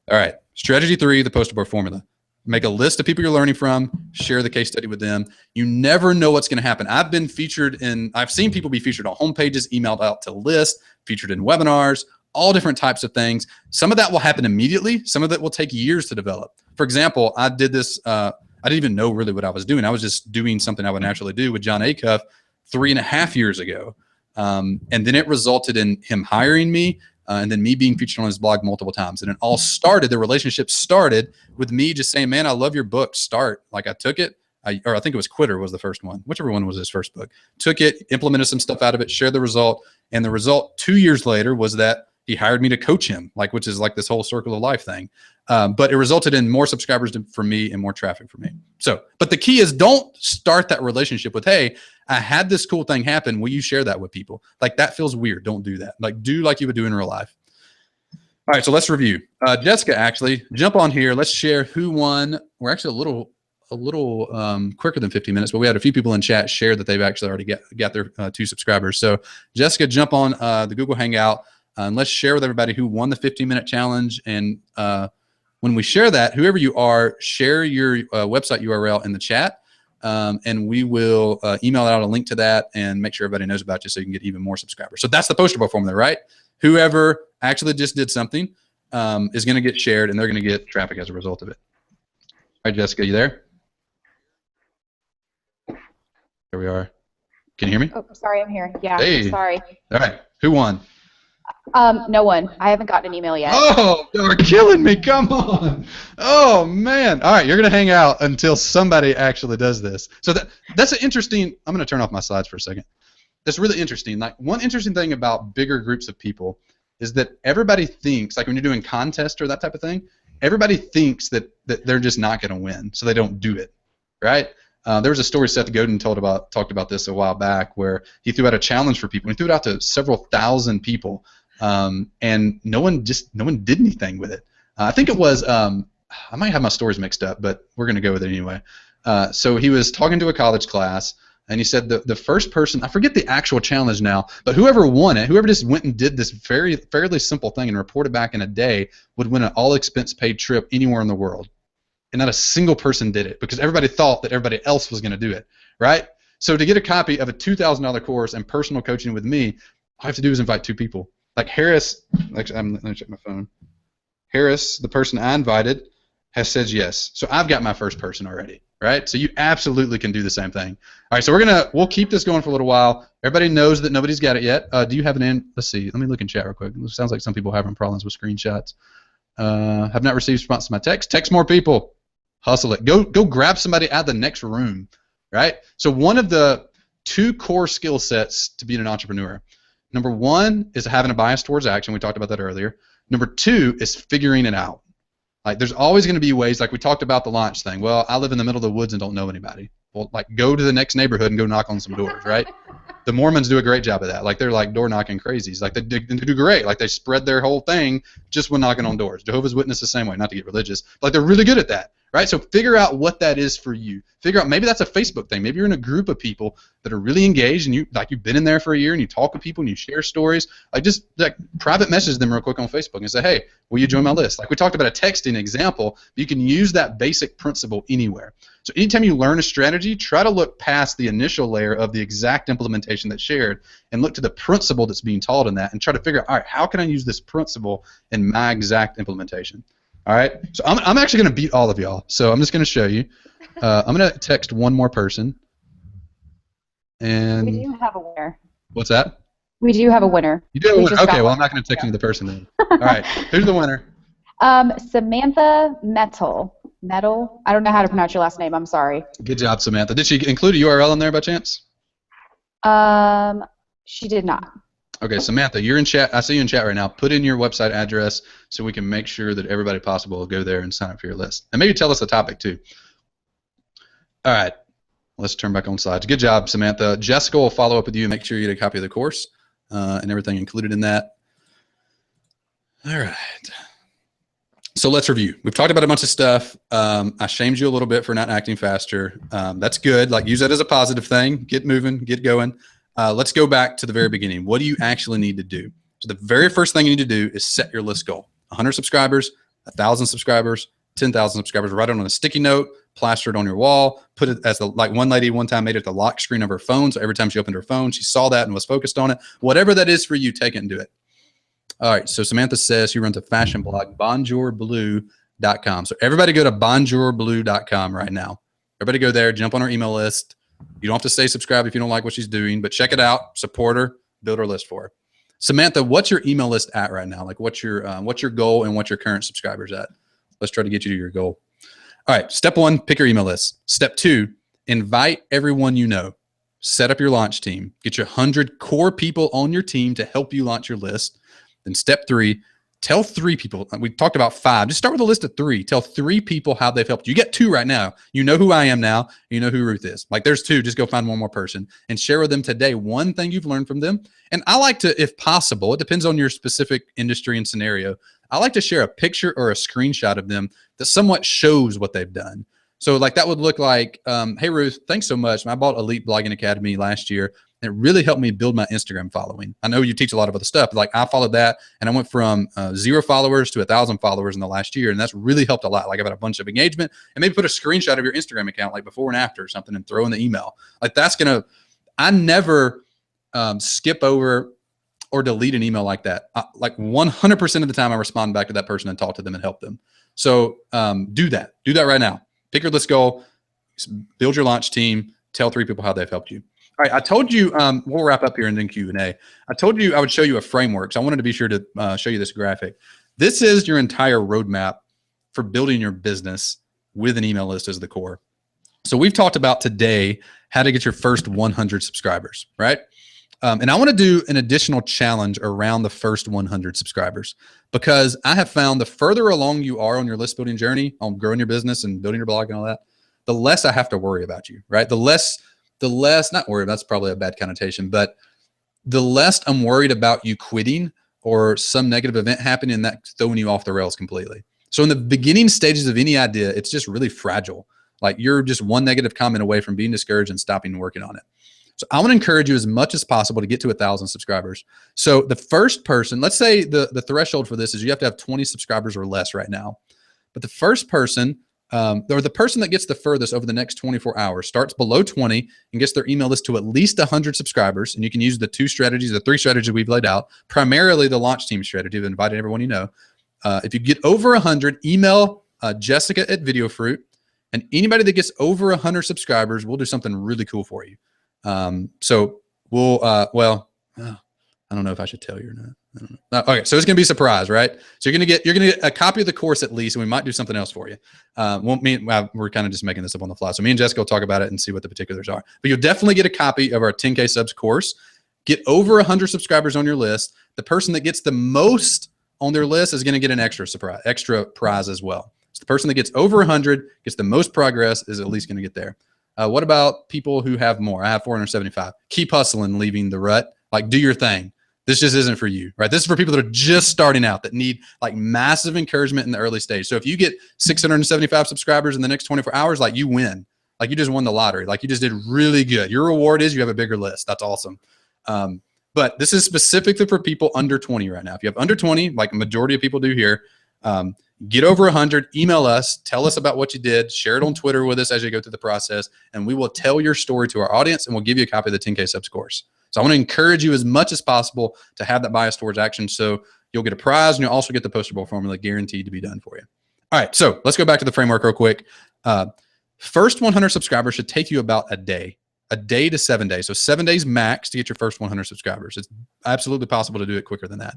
All right. Strategy 3, the poster board formula. Make a list of people you're learning from, share the case study with them. You never know what's going to happen. I've seen people be featured on homepages, emailed out to lists, featured in webinars, all different types of things. Some of that will happen immediately. Some of it will take years to develop. For example, I did this, I didn't even know really what I was doing. I was just doing something I would naturally do with John Acuff 3.5 years ago. And then it resulted in him hiring me. And then me being featured on his blog multiple times. And it all started, the relationship started with me just saying, man, I love your book, start. Like I took it, I think it was Quitter was the first one, whichever one was his first book. Took it, implemented some stuff out of it, shared the result. And the result 2 years later was that he hired me to coach him, like, which is like this whole circle of life thing. But it resulted in more subscribers for me and more traffic for me. So, but the key is don't start that relationship with, hey, I had this cool thing happen. Will you share that with people? Like that feels weird. Don't do that. Like do like you would do in real life. All right. So let's review. Jessica, actually jump on here. Let's share who won. We're actually a little quicker than 15 minutes, but we had a few people in chat share that they've actually already got their 2 subscribers. So Jessica, jump on the Google Hangout and let's share with everybody who won the 15-minute challenge. And when we share that, whoever you are, share your website URL in the chat. And we will email out a link to that and make sure everybody knows about you so you can get even more subscribers. So that's the poster board formula, right? Whoever actually just did something is going to get shared, and they're going to get traffic as a result of it. All right, Jessica, you there? There we are. Can you hear me? Oh, sorry, I'm here. Yeah, hey. Sorry. All right. Who won? No one. I haven't gotten an email yet. Oh, you're killing me. Come on. Oh, man. All right. You're going to hang out until somebody actually does this. So that's an interesting, I'm going to turn off my slides for a second. That's really interesting. Like one interesting thing about bigger groups of people is that everybody thinks, like when you're doing contests or that type of thing, everybody thinks that they're just not going to win, so they don't do it, right? There was a story Seth Godin talked about this a while back where he threw out a challenge for people. He threw it out to several thousand people. And no one did anything with it. I think it was I might have my stories mixed up, but we're going to go with it anyway. So he was talking to a college class, and he said the first person, I forget the actual challenge now, but whoever won it, whoever just went and did this fairly simple thing and reported back in a day would win an all-expense-paid trip anywhere in the world. And not a single person did it because everybody thought that everybody else was going to do it, right? So to get a copy of a $2,000 course and personal coaching with me, all I have to do is invite 2 people. Like Harris, actually, let me check my phone. Harris, the person I invited, has said yes. So I've got my first person already, right? So you absolutely can do the same thing. All right, so we'll keep this going for a little while. Everybody knows that nobody's got it yet. Do you have let's see, let me look in chat real quick. It sounds like some people are having problems with screenshots. Have not received response to my text. Text more people. Hustle it. Go grab somebody out of the next room, right? So one of the 2 core skill sets to being an entrepreneur. Number 1 is having a bias towards action. We talked about that earlier. Number 2 is figuring it out. Like there's always going to be ways, like we talked about the launch thing. Well, I live in the middle of the woods and don't know anybody. Well, like go to the next neighborhood and go knock on some doors, right? The Mormons do a great job of that. Like they're like door knocking crazies. Like they do great. Like they spread their whole thing just when knocking on doors. Jehovah's Witness the same way, not to get religious. But like they're really good at that, right? So figure out what that is for you. Figure out maybe that's a Facebook thing. Maybe you're in a group of people that are really engaged and you've been in there for a year and you talk with people and you share stories. Like just like private message them real quick on Facebook and say, hey, will you join my list? Like we talked about a texting example, but you can use that basic principle anywhere. So anytime you learn a strategy, try to look past the initial layer of the exact implementation that's shared and look to the principle that's being taught in that and try to figure out, all right, how can I use this principle in my exact implementation? All right, so I'm actually going to beat all of y'all. So I'm just going to show you. I'm going to text one more person. And We do have a winner. What's that? We do have a winner. You do have a winner? Okay, well, one. I'm not going to text you the person then. All right, who's the winner? Samantha Metal. I don't know how to pronounce your last name. I'm sorry. Good job, Samantha. Did she include a URL in there by chance? She did not. Okay, Samantha, you're in chat. I see you in chat right now. Put in your website address so we can make sure that everybody possible will go there and sign up for your list. And maybe tell us the topic too. All right, let's turn back on slides. Good job, Samantha. Jessica will follow up with you and make sure you get a copy of the course and everything included in that. All right. So let's review. We've talked about a bunch of stuff. I shamed you a little bit for not acting faster. That's good. Like use that as a positive thing. Get moving, get going. Let's go back to the very beginning. What do you actually need to do? So the very first thing you need to do is set your list goal. 100 subscribers, 1,000 subscribers, 10,000 subscribers. Write it on a sticky note, plaster it on your wall, put it as like one lady one time made it the lock screen of her phone. So every time she opened her phone, she saw that and was focused on it. Whatever that is for you, take it and do it. All right, so Samantha says she runs a fashion blog, bonjourblue.com. So everybody go to bonjourblue.com right now. Everybody go there, jump on her email list. You don't have to stay subscribed if you don't like what she's doing, but check it out, support her, build her list for her. Samantha, what's your email list at right now? Like what's your goal and what's your current subscribers at? Let's try to get you to your goal. All right, step 1, pick your email list. Step 2, invite everyone you know. Set up your launch team. Get your 100 core people on your team to help you launch your list. Then step 3, tell 3 people. We talked about 5. Just start with a list of 3. Tell 3 people how they've helped you. You get 2 right now. You know who I am now. You know who Ruth is. Like there's 2. Just go find one more person and share with them today one thing you've learned from them. And I like to, if possible, it depends on your specific industry and scenario, I like to share a picture or a screenshot of them that somewhat shows what they've done. So like that would look like, hey Ruth, thanks so much. I bought Elite Blogging Academy last year. It really helped me build my Instagram following. I know you teach a lot of other stuff, but like I followed that and I went from 0 followers to 1,000 followers in the last year. And that's really helped a lot. Like I've had a bunch of engagement and maybe put a screenshot of your Instagram account, like before and after or something and throw in the email. Like that's going to, I never skip over or delete an email like that. Like 100% of the time I respond back to that person and talk to them and help them. So do that right now. Pick your list goal, build your launch team, tell 3 people how they've helped you. All right, I told you, we'll wrap up here and then Q&A. I told you I would show you a framework, so I wanted to be sure to show you this graphic. This is your entire roadmap for building your business with an email list as the core. So we've talked about today how to get your first 100 subscribers, right? And I want to do an additional challenge around the first 100 subscribers because I have found the further along you are on your list building journey, on growing your business and building your blog and all that, the less I have to worry about you, right? The less, not worry, that's probably a bad connotation, but the less I'm worried about you quitting or some negative event happening and that throwing you off the rails completely. So in the beginning stages of any idea, it's just really fragile. Like you're just one negative comment away from being discouraged and stopping working on it. So I want to encourage you as much as possible to get to 1,000 subscribers. So the first person, let's say the threshold for this is you have to have 20 subscribers or less right now. But the first person, or the person that gets the furthest over the next 24 hours starts below 20 and gets their email list to at least 100 subscribers. And you can use the 3 strategies we've laid out, primarily the launch team strategy of inviting everyone you know. If you get over 100, email Jessica at VideoFruit, and anybody that gets over 100 subscribers, we'll do something really cool for you. So we'll, I don't know if I should tell you or not. I don't know. Okay, so it's gonna be a surprise, right? So you're gonna get a copy of the course at least, and we might do something else for you. We're kind of just making this up on the fly. So me and Jessica will talk about it and see what the particulars are. But you'll definitely get a copy of our 10K subs course. Get over 100 subscribers on your list. The person that gets the most on their list is gonna get an extra prize as well. So the person that gets over 100, gets the most progress, is at least gonna get there. What about people who have more? I have 475. Keep hustling, leaving the rut. Like, do your thing. This just isn't for you, right? This is for people that are just starting out, that need like massive encouragement in the early stage. So if you get 675 subscribers in the next 24 hours, like you win, like you just won the lottery, like you just did really good. Your reward is you have a bigger list. That's awesome. But this is specifically for people under 20 right now. If you have under 20, like a majority of people do here, get over 100, email us, tell us about what you did, share it on Twitter with us as you go through the process, and we will tell your story to our audience, and we'll give you a copy of the 10K subs course. So I want to encourage you as much as possible to have that bias towards action, so you'll get a prize and you'll also get the poster bowl formula guaranteed to be done for you. All right, so let's go back to the framework real quick. First 100 subscribers should take you about a day to 7 days. So 7 days max to get your first 100 subscribers. It's absolutely possible to do it quicker than that.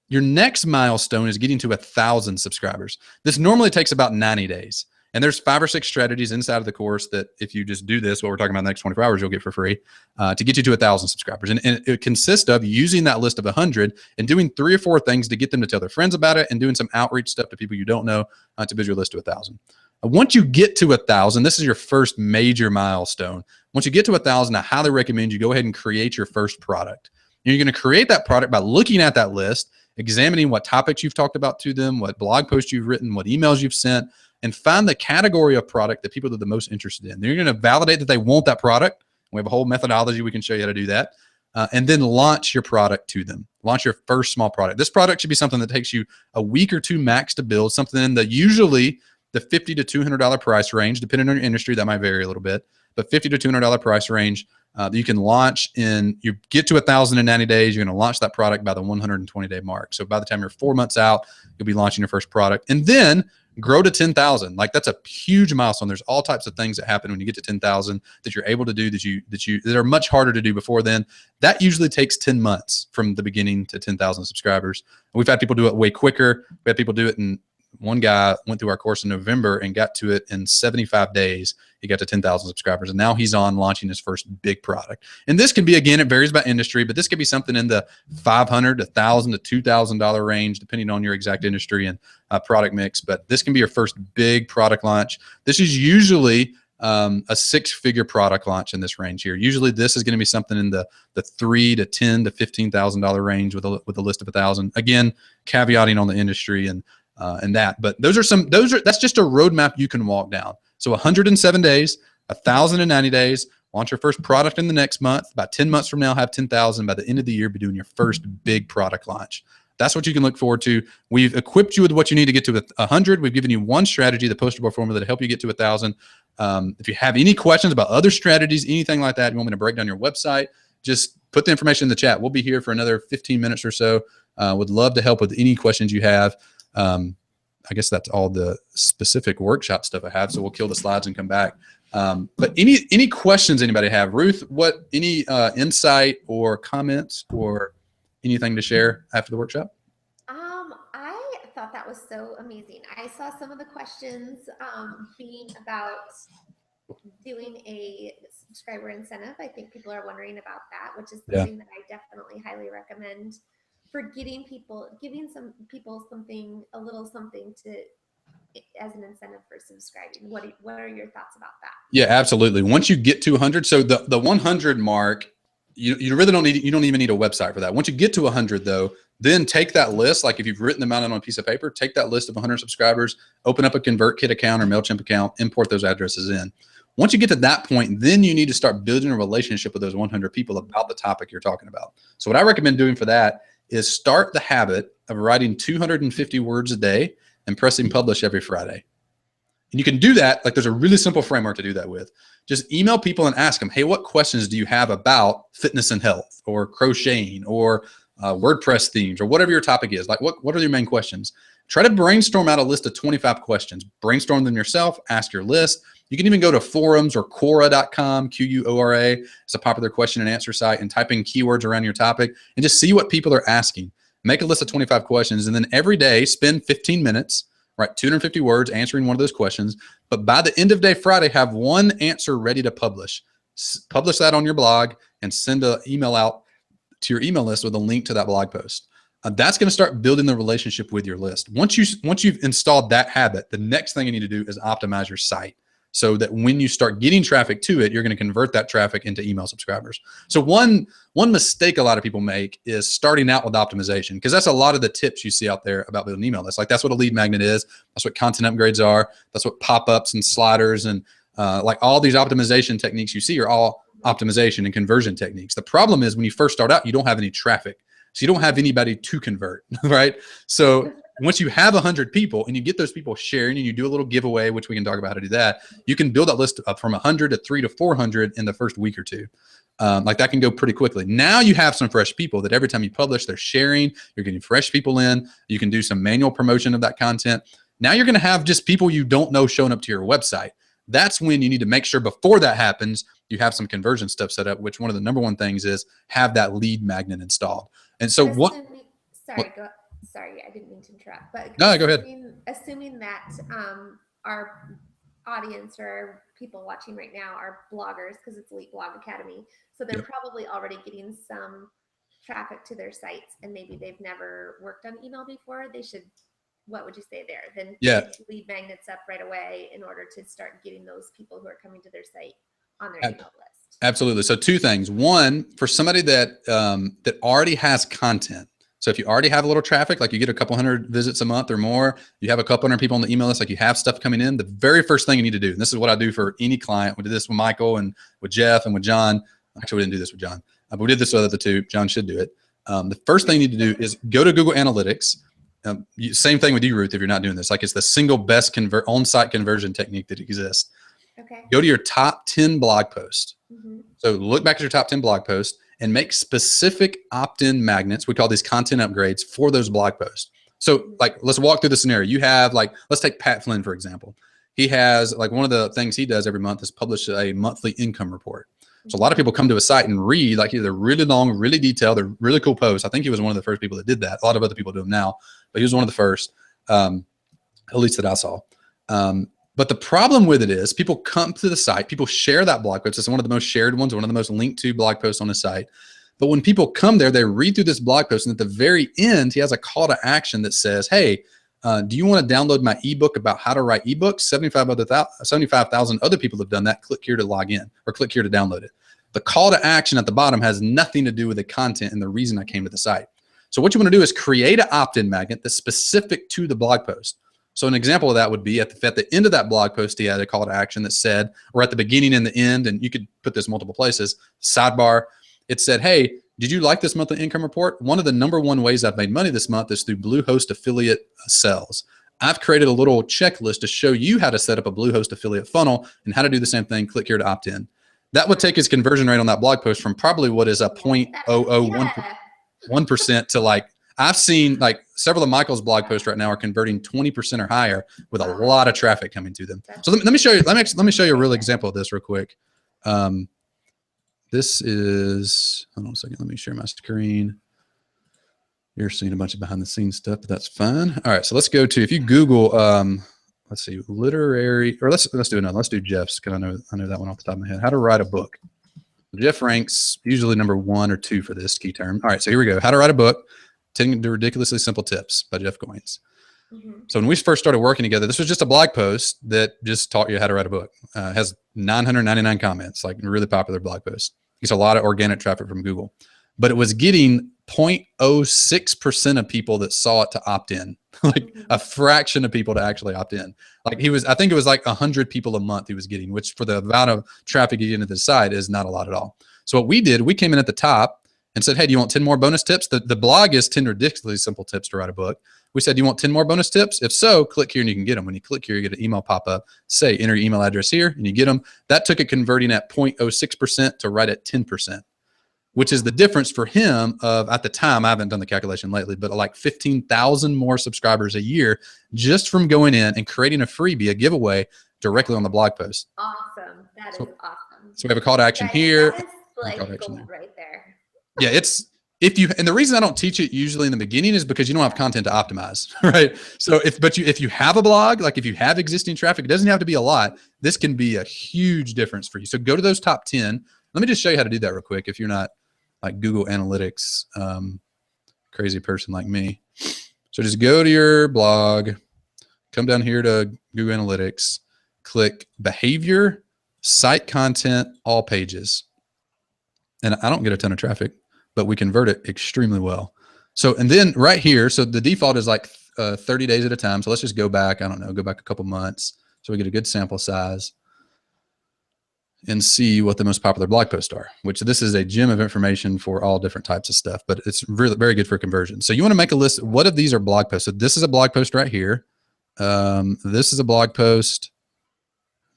Your next milestone is getting to 1,000 subscribers. This normally takes about 90 days. And there's 5 or 6 strategies inside of the course that if you just do this, what we're talking about in the next 24 hours, you'll get for free to get you to 1,000 subscribers. And it consists of using that list of 100 and doing 3 or 4 things to get them to tell their friends about it and doing some outreach stuff to people you don't know to build your list to 1,000. Once you get to 1,000, this is your first major milestone. Once you get to 1,000, I highly recommend you go ahead and create your first product. And you're going to create that product by looking at that list, examining what topics you've talked about to them, what blog posts you've written, what emails you've sent, and find the category of product that people are the most interested in. Then you're going to validate that they want that product. We have a whole methodology we can show you how to do that. And then launch your product to them. Launch your first small product. This product should be something that takes you a week or 2 max to build, something in the usually the $50 to $200 price range, depending on your industry. That might vary a little bit, but $50 to $200 price range. You can launch you get to 1,000 in 90 days. You're going to launch that product by the 120-day mark. So by the time you're 4 months out, you'll be launching your first product, and then grow to 10,000. Like that's a huge milestone. There's all types of things that happen when you get to 10,000 that you're able to do that are much harder to do before then. That usually takes 10 months from the beginning to 10,000 subscribers. We've had people do it way quicker. We had people do it in one guy went through our course in November and got to it in 75 days. He got to 10,000 subscribers, and now he's on launching his first big product. And this can be, again, it varies by industry, but this could be something in the $500 to $1,000 to $2,000 range, depending on your exact industry and product mix. But this can be your first big product launch. This is usually a 6-figure product launch in this range here. Usually this is going to be something in the $3,000 to $10,000 to $15,000 range with a list of 1,000. Again, caveating on the industry and that, but that's just a roadmap you can walk down. So 107 days, 1,090 days, launch your first product in the next month. About 10 months from now, have 10,000. By the end of the year, be doing your first big product launch. That's what you can look forward to. We've equipped you with what you need to get to 100. We've given you one strategy, the poster board formula, to help you get to 1,000. If you have any questions about other strategies, anything like that, you want me to break down your website, just put the information in the chat. We'll be here for another 15 minutes or so. Would love to help with any questions you have. I guess that's all the specific workshop stuff I have. So we'll kill the slides and come back. But any questions anybody have? Ruth, any insight or comments or anything to share after the workshop? I thought that was so amazing. I saw some of the questions being about doing a subscriber incentive. I think people are wondering about that, which is something that I definitely highly recommend for giving some people something, a little something as an incentive for subscribing. What are your thoughts about that? Yeah, absolutely. Once you get to 100, so the 100 mark, you really don't even need a website for that. Once you get to 100 though, Then take that list, like if you've written them out on a piece of paper, take that list of 100 subscribers, open up a ConvertKit account or MailChimp account, import those addresses in. Once you get to that point, then you need to start building a relationship with those 100 people about the topic you're talking about. So what I recommend doing for that is start the habit of writing 250 words a day and pressing publish every Friday. And you can do that. Like, there's a really simple framework to do that with. Just email people and ask them, hey, what questions do you have about fitness and health or crocheting or WordPress themes or whatever your topic is? Like, what are your main questions? Try to brainstorm out a list of 25 questions. Brainstorm them yourself, ask your list. You can even go to forums or Quora.com, Quora. It's a popular question and answer site, and type in keywords around your topic and just see what people are asking. Make a list of 25 questions, and then every day spend 15 minutes, write 250 words answering one of those questions. But by the end of day Friday, have one answer ready to publish. Publish that on your blog and send an email out to your email list with a link to that blog post. That's going to start building the relationship with your list. Once you've installed that habit, the next thing you need to do is optimize your site so that when you start getting traffic to it, you're going to convert that traffic into email subscribers. So one mistake a lot of people make is starting out with optimization, because that's a lot of the tips you see out there about building email lists. Like, that's what a lead magnet is. That's what content upgrades are. That's what pop-ups and sliders and like all these optimization techniques you see are all optimization and conversion techniques. The problem is when you first start out, you don't have any traffic. So you don't have anybody to convert, right? So once you have 100 people and you get those people sharing and you do a little giveaway, which we can talk about how to do that, you can build that list up from 100 to 300 to 400 in the first week or two. Like, that can go pretty quickly. Now you have some fresh people that every time you publish, they're sharing, you're getting fresh people in, you can do some manual promotion of that content. Now you're going to have just people you don't know showing up to your website. That's when you need to make sure before that happens, you have some conversion stuff set up, which one of the number one things is have that lead magnet installed. And so Sorry, I didn't mean to interrupt, but no, go ahead. Assuming that our audience or people watching right now are bloggers, because it's Elite Blog Academy, so they're probably already getting some traffic to their sites, and maybe they've never worked on email before. They should, what would you say there? Then lead magnets up right away in order to start getting those people who are coming to their site on their email list. Absolutely. So two things. One, for somebody that that already has content. So if you already have a little traffic, like you get a couple hundred visits a month or more, you have a couple hundred people on the email list, like you have stuff coming in, the very first thing you need to do, and this is what I do for any client. We did this with Michael and with Jeff and with John. Actually, we didn't do this with John, but we did this with the other two. John should do it. The first thing you need to do is go to Google Analytics. Same thing with you, Ruth, if you're not doing this. Like, it's the single best on-site conversion technique that exists. Okay. Go to your top 10 blog posts. So look back at your top 10 blog posts and make specific opt-in magnets. We call these content upgrades for those blog posts. So, like, let's walk through the scenario. You have, like, let's take Pat Flynn, for example. He has, like, one of the things he does every month is publish a monthly income report. So a lot of people come to a site and read, like, they're really long, really detailed, they're really cool posts. I think he was one of the first people that did that. A lot of other people do them now, but he was one of the first, at least that I saw. But the problem with it is people come to the site, people share that blog post. It's one of the most shared ones, one of the most linked to blog posts on the site. But when people come there, they read through this blog post, and at the very end, he has a call to action that says, hey, do you want to download my ebook about how to write ebooks? 75,000 other people have done that. Click here to log in, or click here to download it. The call to action at the bottom has nothing to do with the content and the reason I came to the site. So what you want to do is create an opt-in magnet that's specific to the blog post. So an example of that would be at the end of that blog post, he had a call to action that said, or at the beginning and the end, and you could put this multiple places, sidebar, it said, hey, did you like this monthly income report? One of the #1 ways I've made money this month is through Bluehost affiliate sales. I've created a little checklist to show you how to set up a Bluehost affiliate funnel and how to do the same thing. Click here to opt in. That would take his conversion rate on that blog post from probably what is a 0.001% to, like, I've seen, like, several of Michael's blog posts right now are converting 20% or higher with a lot of traffic coming to them. So let me show you. Let me show you a real example of this real quick. This is, hold on a second. Let me share my screen. You're seeing a bunch of behind the scenes stuff, but that's fine. All right. So let's go to, if you Google, let's see, literary, or let's do another. Let's do Jeff's, because I know that one off the top of my head. How to write a book. Jeff ranks usually #1 or 2 for this key term. All right. So here we go. How to write a book. 10 ridiculously simple tips by Jeff Goins. So when we first started working together, this was just a blog post that just taught you how to write a book. Has 999 comments, like a really popular blog post. Gets a lot of organic traffic from Google. but it was getting 0.06% of people that saw it to opt in, like a fraction of people to actually opt in. Like I think it was like 100 people a month he was getting, which for the amount of traffic you get into the site is not a lot at all. So what we did, we came in at the top and said, hey, do you want 10 more bonus tips? The blog is 10 ridiculously simple tips to write a book. We said, do you want 10 more bonus tips? If so, click here and you can get them. When you click here, you get an email pop up, say, enter your email address here, and you get them. That took it converting at 0.06% to right at 10%. Which is the difference for him of, at the time, I haven't done the calculation lately, but like 15,000 more subscribers a year just from going in and creating a freebie, a giveaway directly on the blog post. Awesome. That is awesome. So we have a call to action here. That is like gold right there. Yeah, and the reason I don't teach it usually in the beginning is because you don't have content to optimize, right? So if you have a blog, like if you have existing traffic, it doesn't have to be a lot. This can be a huge difference for you. So go to those top 10. Let me just show you how to do that real quick if you're not like Google Analytics, crazy person like me. So just go to your blog, come down here to Google Analytics, click behavior, site content, all pages. And I don't get a ton of traffic, but we convert it extremely well. So, and then right here, so the default is like 30 days at a time. So let's just go back, I don't know, go back a couple months. So we get a good sample size and see what the most popular blog posts are, which this is a gem of information for all different types of stuff, but it's really very good for conversion. So you want to make a list. What of these are blog posts? So this is a blog post right here. This is a blog post.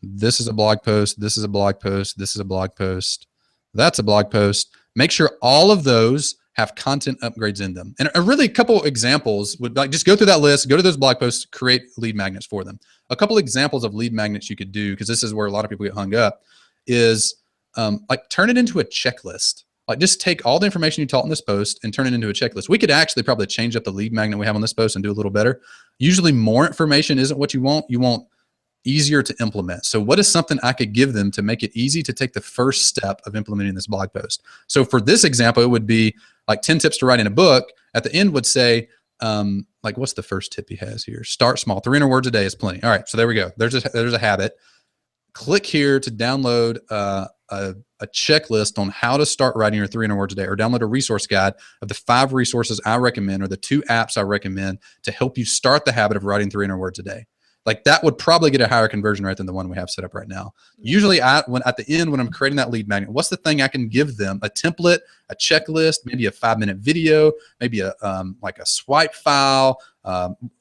This is a blog post. This is a blog post. This is a blog post. That's a blog post. Make sure all of those have content upgrades in them. And really a couple examples would like just go through that list, go to those blog posts, create lead magnets for them. A couple examples of lead magnets you could do, because this is where a lot of people get hung up, is like turn it into a checklist. Like just take all the information you taught in this post and turn it into a checklist. We could actually probably change up the lead magnet we have on this post and do a little better. Usually more information isn't what you want. You want easier to implement. So what is something I could give them to make it easy to take the first step of implementing this blog post? So for this example, it would be like 10 tips to writing a book. At the end would say, like what's the first tip he has here? Start small. 300 words a day is plenty. All right, so there we go. There's a habit. Click here to download a checklist on how to start writing your 300 words a day, or download a resource guide of the 5 resources I recommend or the 2 apps I recommend to help you start the habit of writing 300 words a day. Like that would probably get a higher conversion rate than the one we have set up right now. Usually at the end, when I'm creating that lead magnet, what's the thing I can give them? A template, a checklist, maybe a 5-minute video, maybe a like a swipe file,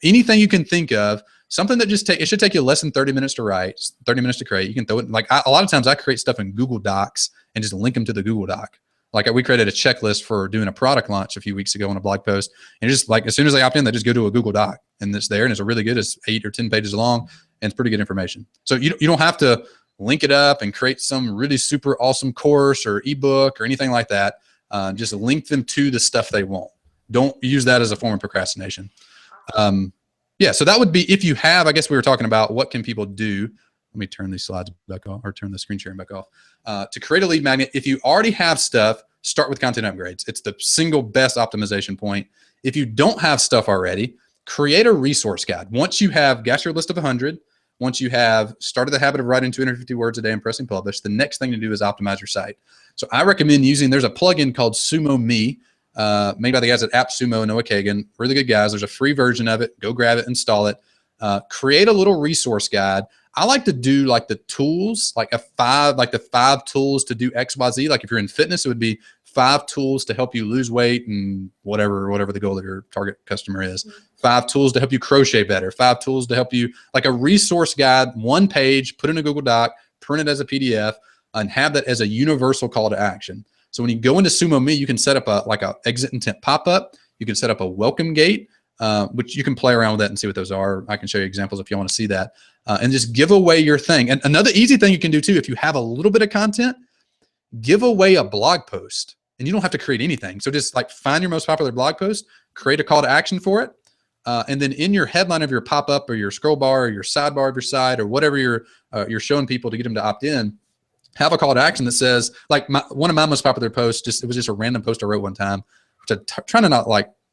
anything you can think of. Something that it should take you less than 30 minutes to write, 30 minutes to create. You can throw it, like a lot of times I create stuff in Google Docs and just link them to the Google Doc. Like we created a checklist for doing a product launch a few weeks ago on a blog post. And just like, as soon as they opt in, they just go to a Google Doc and it's there, and it's a really good, it's 8 or 10 pages long and it's pretty good information. So you don't have to link it up and create some really super awesome course or ebook or anything like that. Just link them to the stuff they want. Don't use that as a form of procrastination. Yeah, so that would be, if you have, I guess we were talking about what can people do. Let me turn these slides back off, or turn the screen sharing back off. To create a lead magnet, if you already have stuff, start with content upgrades. It's the single best optimization point. If you don't have stuff already, create a resource guide. Once you have got your list of 100, once you have started the habit of writing 250 words a day and pressing publish, the next thing to do is optimize your site. So I recommend there's a plugin called Sumo Me, made by the guys at AppSumo and Noah Kagan. Really good guys. There's a free version of it. Go grab it, install it. Create a little resource guide. I like to do like the tools, like the 5 tools to do XYZ. Like if you're in fitness, it would be 5 tools to help you lose weight and whatever the goal of your target customer is. 5 tools to help you crochet better. 5 tools to help you, like a resource guide, 1 page, put in a Google Doc, print it as a PDF, and have that as a universal call to action. So when you go into Sumo Me, you can set up a exit intent pop-up. You can set up a welcome gate, which you can play around with that and see what those are. I can show you examples if you want to see that. And just give away your thing. And another easy thing you can do too, if you have a little bit of content, give away a blog post. And you don't have to create anything. So just like find your most popular blog post, create a call to action for it. And then in your headline of your pop-up or your scroll bar or your sidebar of your site or whatever you're showing people to get them to opt in, have a call to action that says, like one of my most popular posts, it was just a random post I wrote one time, which I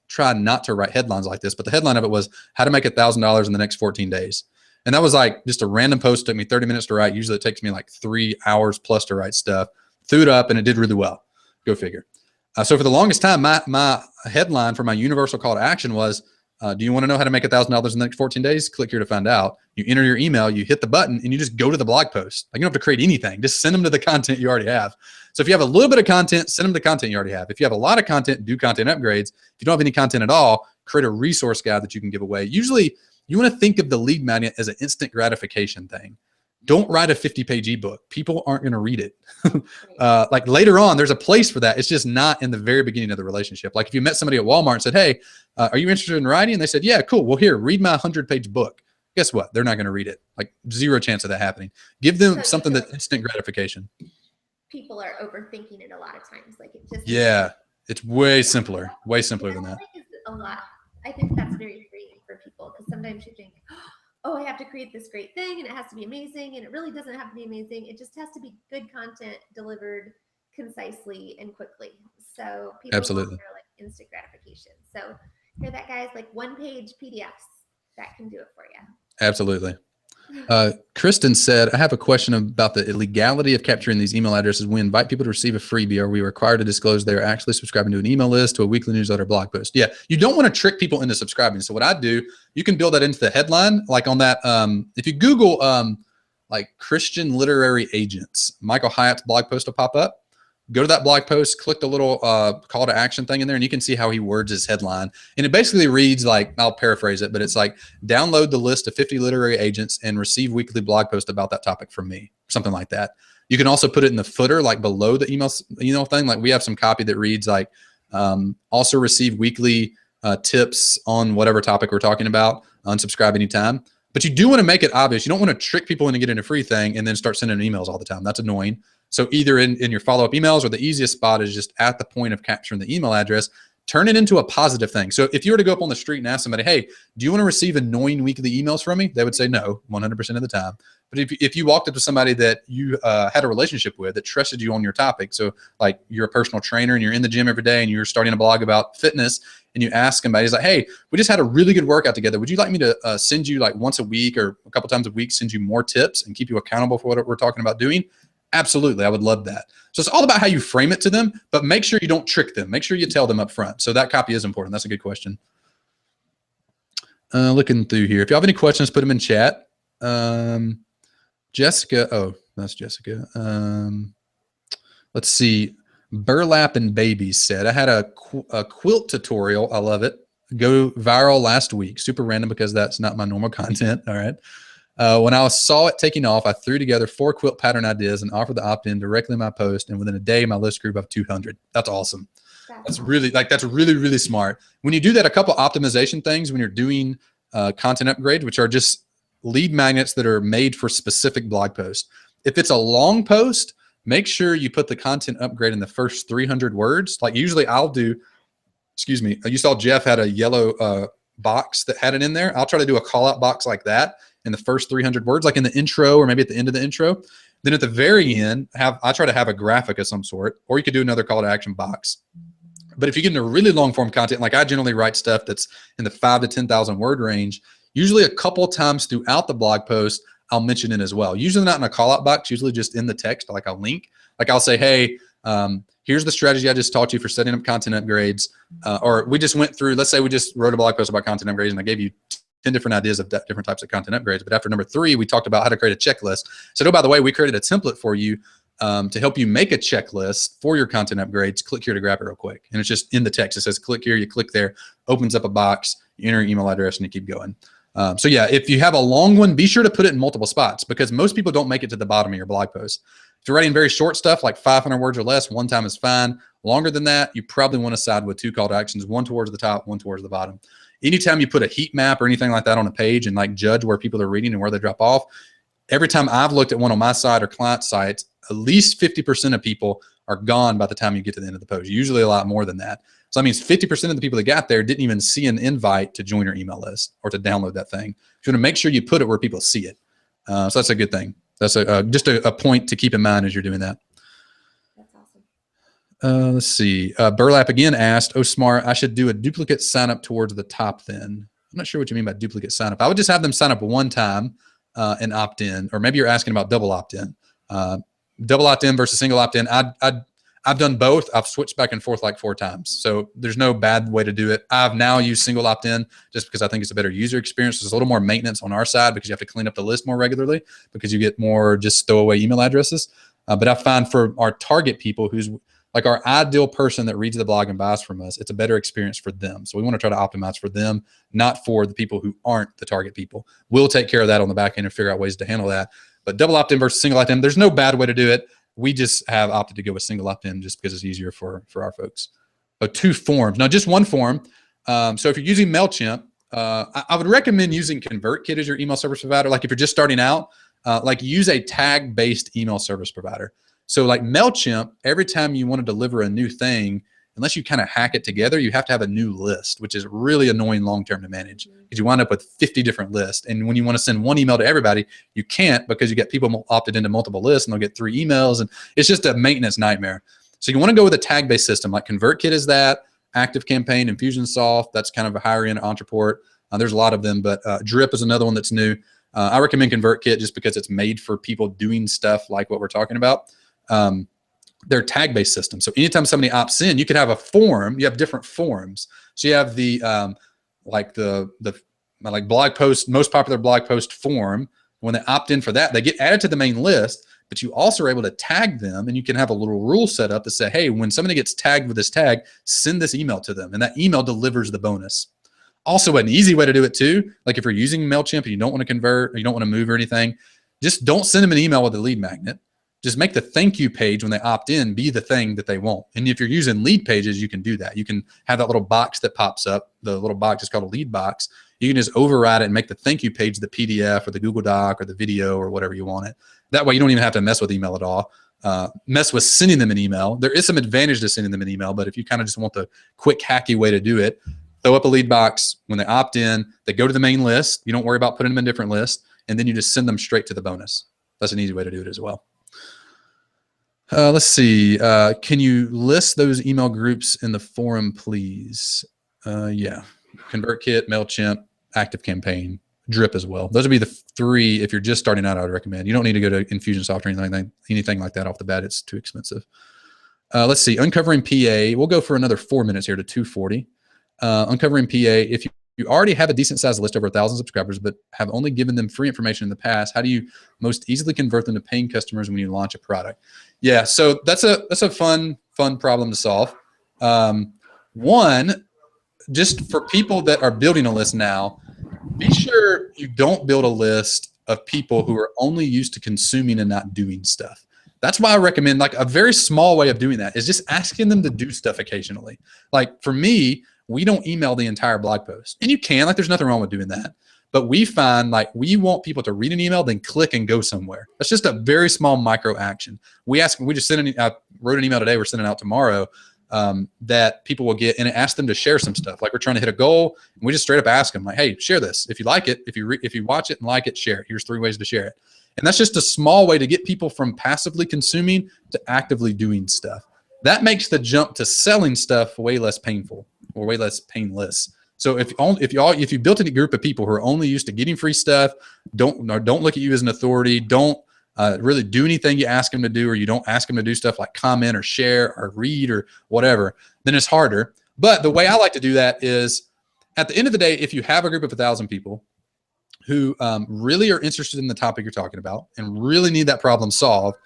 try not to write headlines like this, but the headline of it was how to make $1,000 in the next 14 days. And that was like just a random post. Took me 30 minutes to write. Usually it takes me like 3 hours plus to write stuff. Threw it up and it did really well. Go figure. So for the longest time, my headline for my universal call to action was, do you want to know how to make $1,000 in the next 14 days? Click here to find out. You enter your email, you hit the button, and you just go to the blog post. Like, you don't have to create anything. Just send them to the content you already have. So if you have a little bit of content, send them to content you already have. If you have a lot of content, do content upgrades. If you don't have any content at all, create a resource guide that you can give away. Usually, you want to think of the lead magnet as an instant gratification thing. Don't write a 50-page ebook. People aren't going to read it. Like later on, there's a place for that. It's just not in the very beginning of the relationship. Like if you met somebody at Walmart and said, hey, are you interested in writing? And they said, yeah, cool. Well, here, read my 100-page book. Guess what? They're not going to read it. Like zero chance of that happening. Give them something that's instant gratification. People are overthinking it a lot of times. Like it just. Yeah, it's way simpler than that. A lot. I think that's very freeing for people because sometimes you think, oh, I have to create this great thing and it has to be amazing. And it really doesn't have to be amazing. It just has to be good content delivered concisely and quickly. So people absolutely are like instant gratification. So hear that, guys, like 1-page PDFs that can do it for you. Absolutely. Kristen said, I have a question about the illegality of capturing these email addresses. We invite people to receive a freebie. Are we required to disclose they're actually subscribing to an email list, to a weekly newsletter, blog post? Yeah, you don't want to trick people into subscribing. So what I do, you can build that into the headline, like on that. If you Google like Christian literary agents, Michael Hyatt's blog post will pop up. Go to that blog post, click the little call to action thing in there, and you can see how he words his headline. And it basically reads like, I'll paraphrase it, but it's like, download the list of 50 literary agents and receive weekly blog posts about that topic from me, something like that. You can also put it in the footer, like below the email thing. Like we have some copy that reads like, also receive weekly tips on whatever topic we're talking about, unsubscribe anytime. But you do want to make it obvious. You don't want to trick people into getting a free thing and then start sending emails all the time. That's annoying. So either in your follow-up emails, or the easiest spot is just at the point of capturing the email address, turn it into a positive thing. So if you were to go up on the street and ask somebody, hey, do you want to receive annoying weekly emails from me? They would say no, 100% of the time. But if you walked up to somebody that you had a relationship with, that trusted you on your topic, so like you're a personal trainer and you're in the gym every day and you're starting a blog about fitness, and you ask somebody, he's like, hey, we just had a really good workout together. Would you like me to send you like once a week or a couple times a week, send you more tips and keep you accountable for what we're talking about doing? Absolutely. I would love that. So it's all about how you frame it to them, but make sure you don't trick them. Make sure you tell them up front. So that copy is important. That's a good question. Looking through here. If you have any questions, put them in chat. Jessica. Oh, that's Jessica. Let's see. Burlap and Babies said, I had a quilt tutorial. I love it. Go viral last week. Super random because that's not my normal content. All right. When I saw it taking off, I threw together 4 quilt pattern ideas and offered the opt-in directly in my post. And within a day, my list grew by 200. That's awesome. That's really, really smart. When you do that, a couple optimization things when you're doing content upgrades, which are just lead magnets that are made for specific blog posts. If it's a long post, make sure you put the content upgrade in the first 300 words. Like usually I'll do, excuse me, you saw Jeff had a yellow box that had it in there. I'll try to do a call out box like that in the first 300 words, like in the intro or maybe at the end of the intro. Then at the very end, I try to have a graphic of some sort, or you could do another call to action box. But if you get into really long form content, like I generally write stuff that's in the 5,000 to 10,000 word range, usually a couple times throughout the blog post, I'll mention it as well. Usually not in a call out box, usually just in the text, like I'll link. Like I'll say, hey, here's the strategy I just taught you for setting up content upgrades. Or we just went through, let's say we just wrote a blog post about content upgrades and I gave you 10 different ideas of different types of content upgrades. But after number 3, we talked about how to create a checklist. So, oh, by the way, we created a template for you to help you make a checklist for your content upgrades. Click here to grab it real quick. And it's just in the text. It says, click here, you click there, opens up a box, you enter your email address and you keep going. So yeah, if you have a long one, be sure to put it in multiple spots because most people don't make it to the bottom of your blog post. If you're writing very short stuff, like 500 words or less, one time is fine. Longer than that, you probably want to side with 2 call to actions, one towards the top, one towards the bottom. Anytime you put a heat map or anything like that on a page and like judge where people are reading and where they drop off, every time I've looked at one on my site or client sites, at least 50% of people are gone by the time you get to the end of the post, usually a lot more than that. So that means 50% of the people that got there didn't even see an invite to join your email list or to download that thing. You want to make sure you put it where people see it. So that's a good thing. That's just a point to keep in mind as you're doing that. That's awesome. Let's see. Burlap again asked, oh, smart, I should do a duplicate sign up towards the top then. I'm not sure what you mean by duplicate sign up. I would just have them sign up one time and opt in, or maybe you're asking about double opt in. Double opt in versus single opt in. I I've done both. I've switched back and forth like 4 times. So there's no bad way to do it. I've now used single opt-in just because I think it's a better user experience. There's a little more maintenance on our side because you have to clean up the list more regularly because you get more just throwaway email addresses. But I find for our target people, who's like our ideal person that reads the blog and buys from us, it's a better experience for them. So we want to try to optimize for them, not for the people who aren't the target people. We'll take care of that on the back end and figure out ways to handle that. But double opt-in versus single opt-in, there's no bad way to do it. We just have opted to go with single opt-in just because it's easier for our folks. So 2 forms. Now, just 1 form. So if you're using MailChimp, I would recommend using ConvertKit as your email service provider. Like if you're just starting out, like use a tag-based email service provider. So like MailChimp, every time you want to deliver a new thing, unless you kind of hack it together, you have to have a new list, which is really annoying long-term to manage because you wind up with 50 different lists. And when you want to send one email to everybody, you can't because you get people opted into multiple lists and they'll get 3 emails. And it's just a maintenance nightmare. So you want to go with a tag-based system like ConvertKit is that, ActiveCampaign, Infusionsoft, that's kind of a higher end Entreport. There's a lot of them, but Drip is another one that's new. I recommend ConvertKit just because it's made for people doing stuff like what we're talking about. They're tag-based systems. So anytime somebody opts in, you could have a form. You have different forms. So you have the like blog post, most popular blog post form. When they opt in for that, they get added to the main list. But you also are able to tag them, and you can have a little rule set up that say, hey, when somebody gets tagged with this tag, send this email to them, and that email delivers the bonus. Also, an easy way to do it too, like if you're using MailChimp and you don't want to convert or you don't want to move or anything, just don't send them an email with a lead magnet. Just make the thank you page when they opt in be the thing that they want. And if you're using lead pages, you can do that. You can have that little box that pops up. The little box is called a lead box. You can just override it and make the thank you page the PDF or the Google Doc or the video or whatever you want it. That way you don't even have to mess with email at all. Mess with sending them an email. There is some advantage to sending them an email, but if you kind of just want the quick hacky way to do it, throw up a lead box. When they opt in, they go to the main list. You don't worry about putting them in different lists, and then you just send them straight to the bonus. That's an easy way to do it as well. Let's see. Can you list those email groups in the forum, please? Yeah. ConvertKit, MailChimp, ActiveCampaign, Drip as well. Those would be the 3 if you're just starting out. I would recommend. You don't need to go to Infusionsoft or anything like that off the bat. It's too expensive. Let's see. Uncovering PA. We'll go for another 4 minutes here to 2:40. Uncovering PA. If you already have a decent sized list over 1,000 subscribers, but have only given them free information in the past, how do you most easily convert them to paying customers when you launch a product? Yeah, so that's a fun problem to solve. One, just for people that are building a list now, be sure you don't build a list of people who are only used to consuming and not doing stuff. That's why I recommend like a very small way of doing that is just asking them to do stuff occasionally. Like for me, we don't email the entire blog post, and you can, like there's nothing wrong with doing that. But we find like we want people to read an email, then click and go somewhere. That's just a very small micro action. We just sent I wrote an email today, we're sending out tomorrow that people will get, and it asks them to share some stuff. Like we're trying to hit a goal, and we just straight up ask them like, hey, share this. If you like it, if you watch it and like it, share it. Here's 3 ways to share it. And that's just a small way to get people from passively consuming to actively doing stuff. That makes the jump to selling stuff way less painful or way less painless. So if you built a group of people who are only used to getting free stuff, don't look at you as an authority, don't really do anything you ask them to do, or you don't ask them to do stuff like comment or share or read or whatever, then it's harder. But the way I like to do that is at the end of the day, if you have a group of 1,000 people who really are interested in the topic you're talking about and really need that problem solved,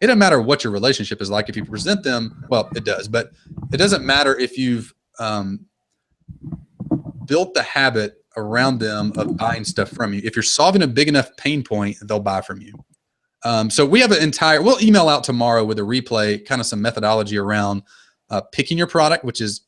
it doesn't matter what your relationship is like. If you present them, well, it does, but it doesn't matter if you've built the habit around them of buying stuff from you. If you're solving a big enough pain point, they'll buy from you. So we have we'll email out tomorrow with a replay, kind of some methodology around picking your product, which is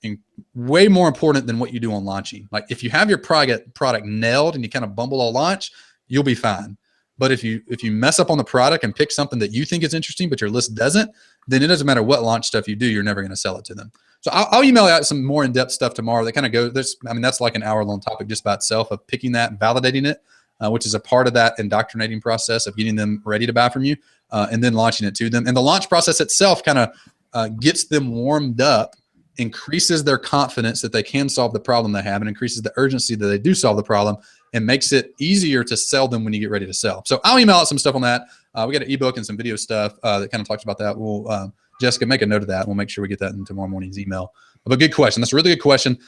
way more important than what you do on launching. Like if you have your product nailed and you kind of bumble on launch, you'll be fine. But if you mess up on the product and pick something that you think is interesting, but your list doesn't, then it doesn't matter what launch stuff you do, you're never going to sell it to them. So I'll email out some more in-depth stuff tomorrow that kind of goes, that's like an hour-long topic just by itself of picking that and validating it, which is a part of that indoctrinating process of getting them ready to buy from you and then launching it to them. And the launch process itself kind of gets them warmed up, increases their confidence that they can solve the problem they have, and increases the urgency that they do solve the problem, and makes it easier to sell them when you get ready to sell. So I'll email out some stuff on that. We got an ebook and some video stuff that kind of talks about that. We'll Jessica, make a note of that. We'll make sure we get that in tomorrow morning's email. But good question. That's a really good question.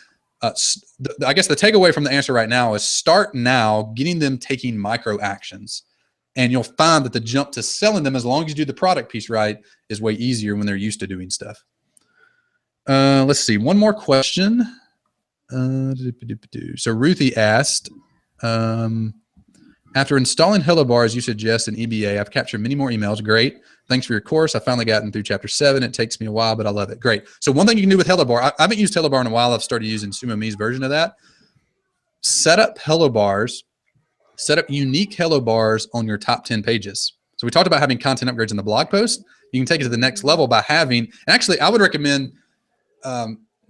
I guess the takeaway from the answer right now is start now getting them taking micro actions. And you'll find that the jump to selling them, as long as you do the product piece right, is way easier when they're used to doing stuff. Let's see. One more question. So Ruthie asked, after installing Hello Bar, as you suggest in EBA, I've captured many more emails. Great. Thanks for your course. I finally gotten through chapter 7. It takes me a while, but I love it. Great. So one thing you can do with Hello Bar, I haven't used Hello Bar in a while. I've started using Sumo Me's version of that. Set up Hello Bars. Set up unique Hello Bars on your top 10 pages. So we talked about having content upgrades in the blog post. You can take it to the next level by having, and actually I would recommend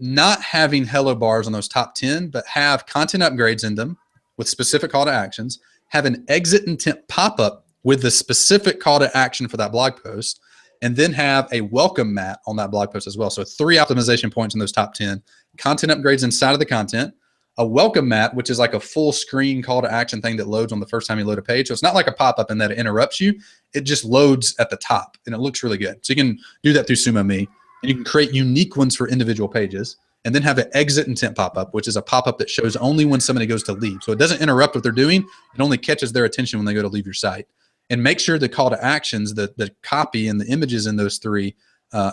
not having Hello Bars on those top 10, but have content upgrades in them with specific call to actions, have an exit intent pop-up with the specific call to action for that blog post, and then have a welcome mat on that blog post as well. So 3 optimization points in those top 10, content upgrades inside of the content, a welcome mat, which is like a full screen call to action thing that loads on the first time you load a page. So it's not like a pop-up and that it interrupts you. It just loads at the top and it looks really good. So you can do that through Sumo Me, and you can create unique ones for individual pages, and then have an exit intent pop-up, which is a pop-up that shows only when somebody goes to leave. So it doesn't interrupt what they're doing. It only catches their attention when they go to leave your site. And make sure the call to actions, the copy and the images in those 3,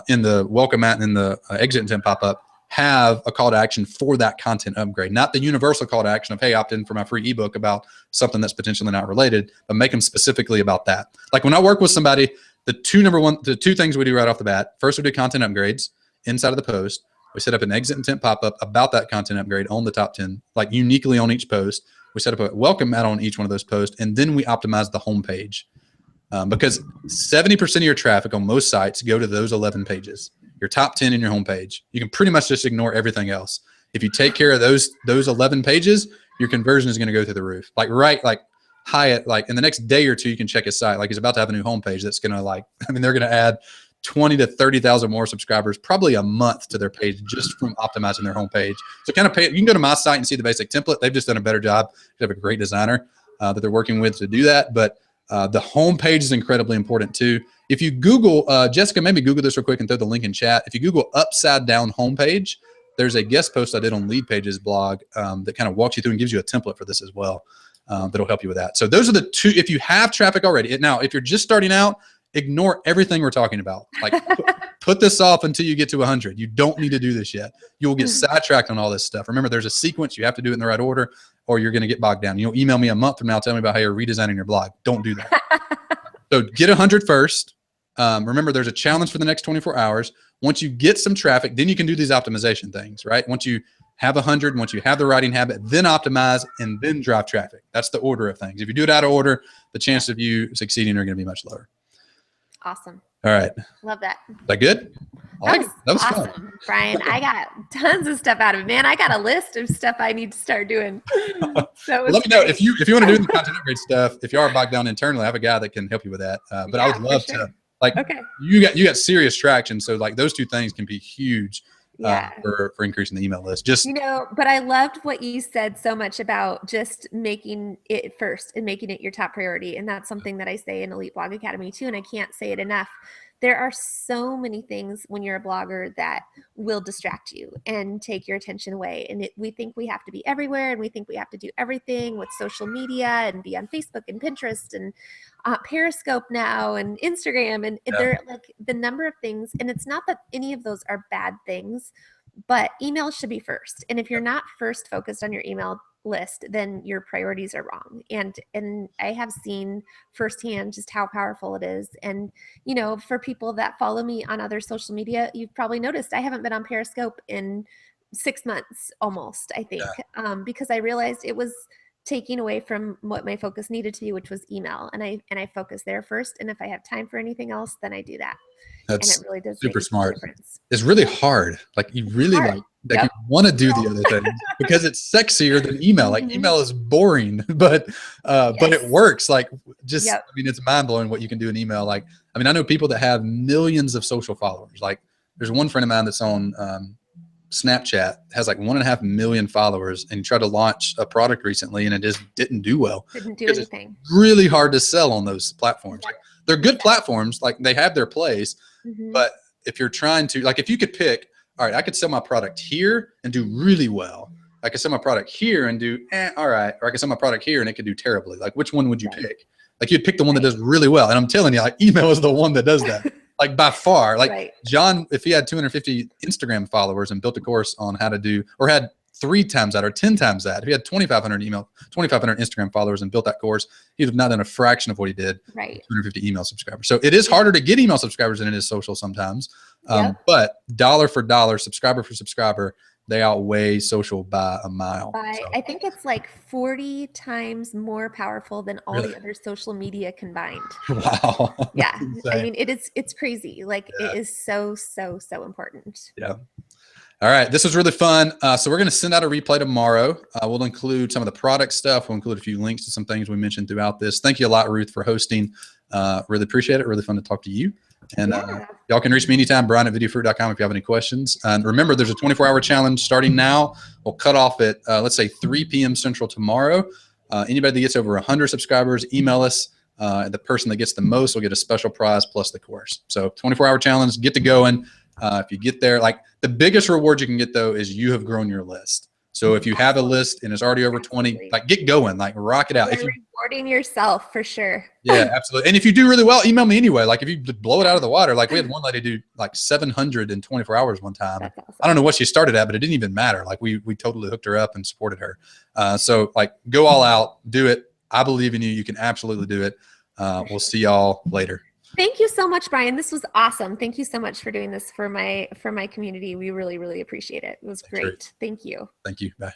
in the welcome mat and in the exit intent pop-up, have a call to action for that content upgrade, not the universal call to action of, hey, opt in for my free ebook about something that's potentially not related, but make them specifically about that. Like when I work with somebody, the two things we do right off the bat, first we do content upgrades inside of the post. We set up an exit intent pop-up about that content upgrade on the top 10, like uniquely on each post. We set up a welcome mat on each one of those posts, and then we optimize the homepage. Because 70% of your traffic on most sites go to those 11 pages, your top 10 in your homepage. You can pretty much just ignore everything else. If you take care of those 11 pages, your conversion is going to go through the roof. Like Hyatt, like in the next day or 2, you can check his site. Like he's about to have a new homepage that's going to they're going to add 20 to 30,000 more subscribers probably a month to their page just from optimizing their homepage. So you can go to my site and see the basic template. They've just done a better job. They have a great designer that they're working with to do that. But the homepage is incredibly important too. If you Google, Jessica, maybe Google this real quick and throw the link in chat. If you Google upside down homepage, there's a guest post I did on Lead Pages blog that kind of walks you through and gives you a template for this as well. That'll help you with that. So those are the 2, if you have traffic already. Now, if you're just starting out, ignore everything we're talking about. Like put this off until you get to 100. You don't need to do this yet. You'll get sidetracked on all this stuff. Remember, there's a sequence. You have to do it in the right order or you're going to get bogged down. You'll email me a month from now, tell me about how you're redesigning your blog. Don't do that. So get 100 first. Remember, there's a challenge for the next 24 hours. Once you get some traffic, then you can do these optimization things, right? Once you have 100, once you have the writing habit, then optimize and then drive traffic. That's the order of things. If you do it out of order, the chance of you succeeding are going to be much lower. Awesome. All right. Love that. Is that good? That was awesome, fun. Brian. I got tons of stuff out of it, man. I got a list of stuff I need to start doing. So let me know if you want to do the content upgrade stuff. If you are bogged down internally, I have a guy that can help you with that. But I would love to. Okay. You got serious traction, so like those 2 things can be huge. For increasing the email list. But I loved what you said so much about just making it first and making it your top priority. And that's something that I say in Elite Blog Academy too. And I can't say it enough. There are so many things when you're a blogger that will distract you and take your attention away. And we think we have to be everywhere, and we think we have to do everything with social media and be on Facebook and Pinterest and Periscope now and Instagram. And they're like the number of things. And it's not that any of those are bad things, but email should be first. And if you're not first focused on your email list, then your priorities are wrong. And I have seen firsthand just how powerful it is. And, for people that follow me on other social media, you've probably noticed I haven't been on Periscope in 6 months almost, I think, because I realized it was taking away from what my focus needed to be, which was email. And I focus there first. And if I have time for anything else, then I do that. That's and it really does super smart. Difference. It's really hard. Like you really you want to do the other things because it's sexier than email. Like email is boring, but it works. Like it's mind blowing what you can do in email. Like, I know people that have millions of social followers. Like there's one friend of mine that's on Snapchat, has like 1.5 million followers, and tried to launch a product recently and it just didn't do well. Didn't do anything. It's really hard to sell on those platforms. Like, they're good platforms. Like they have their place, but if you're trying to, like, if you could pick, all right, I could sell my product here and do really well. I could sell my product here and do all right, or I could sell my product here and it could do terribly. Like, which one would you pick? Like, you'd pick the one that does really well. And I'm telling you, like, email is the one that does that. Like, by far. Like, John, if he had 250 Instagram followers and built a course on how to do, or had 3 times that or 10 times that, if he had 2,500 Instagram followers and built that course, he'd have not done a fraction of what he did. 250 email subscribers. So it is harder to get email subscribers than it is social sometimes. But dollar for dollar, subscriber for subscriber, they outweigh social by a mile. I think it's like 40 times more powerful than all the other social media combined. Wow. Yeah. I mean, it's crazy. Like, it is so important. Yeah. All right. This was really fun. So we're going to send out a replay tomorrow. We'll include some of the product stuff. We'll include a few links to some things we mentioned throughout this. Thank you a lot, Ruth, for hosting. Really appreciate it. Really fun to talk to you. And y'all can reach me anytime, Brian@videofruit.com, if you have any questions. And remember, there's a 24-hour challenge starting now. We'll cut off at, let's say, 3 p.m. Central tomorrow. Anybody that gets over 100 subscribers, email us. The person that gets the most will get a special prize plus the course. So 24-hour challenge, get to going. If you get there, like, the biggest reward you can get, though, is you have grown your list. So if you have a list and it's already over 20, like, get going, like, rock it out. You're rewarding yourself for sure. Yeah, absolutely. And if you do really well, email me anyway. Like, if you blow it out of the water, like, we had one lady do like 700 in 24 hours one time. That's awesome. I don't know what she started at, but it didn't even matter. Like, we totally hooked her up and supported her. So, like, go all out, do it. I believe in you. You can absolutely do it. We'll see y'all later. Thank you so much, Brian. This was awesome. Thank you so much for doing this for my community. We really, really appreciate it. It was great. Thank you. Thank you. Bye.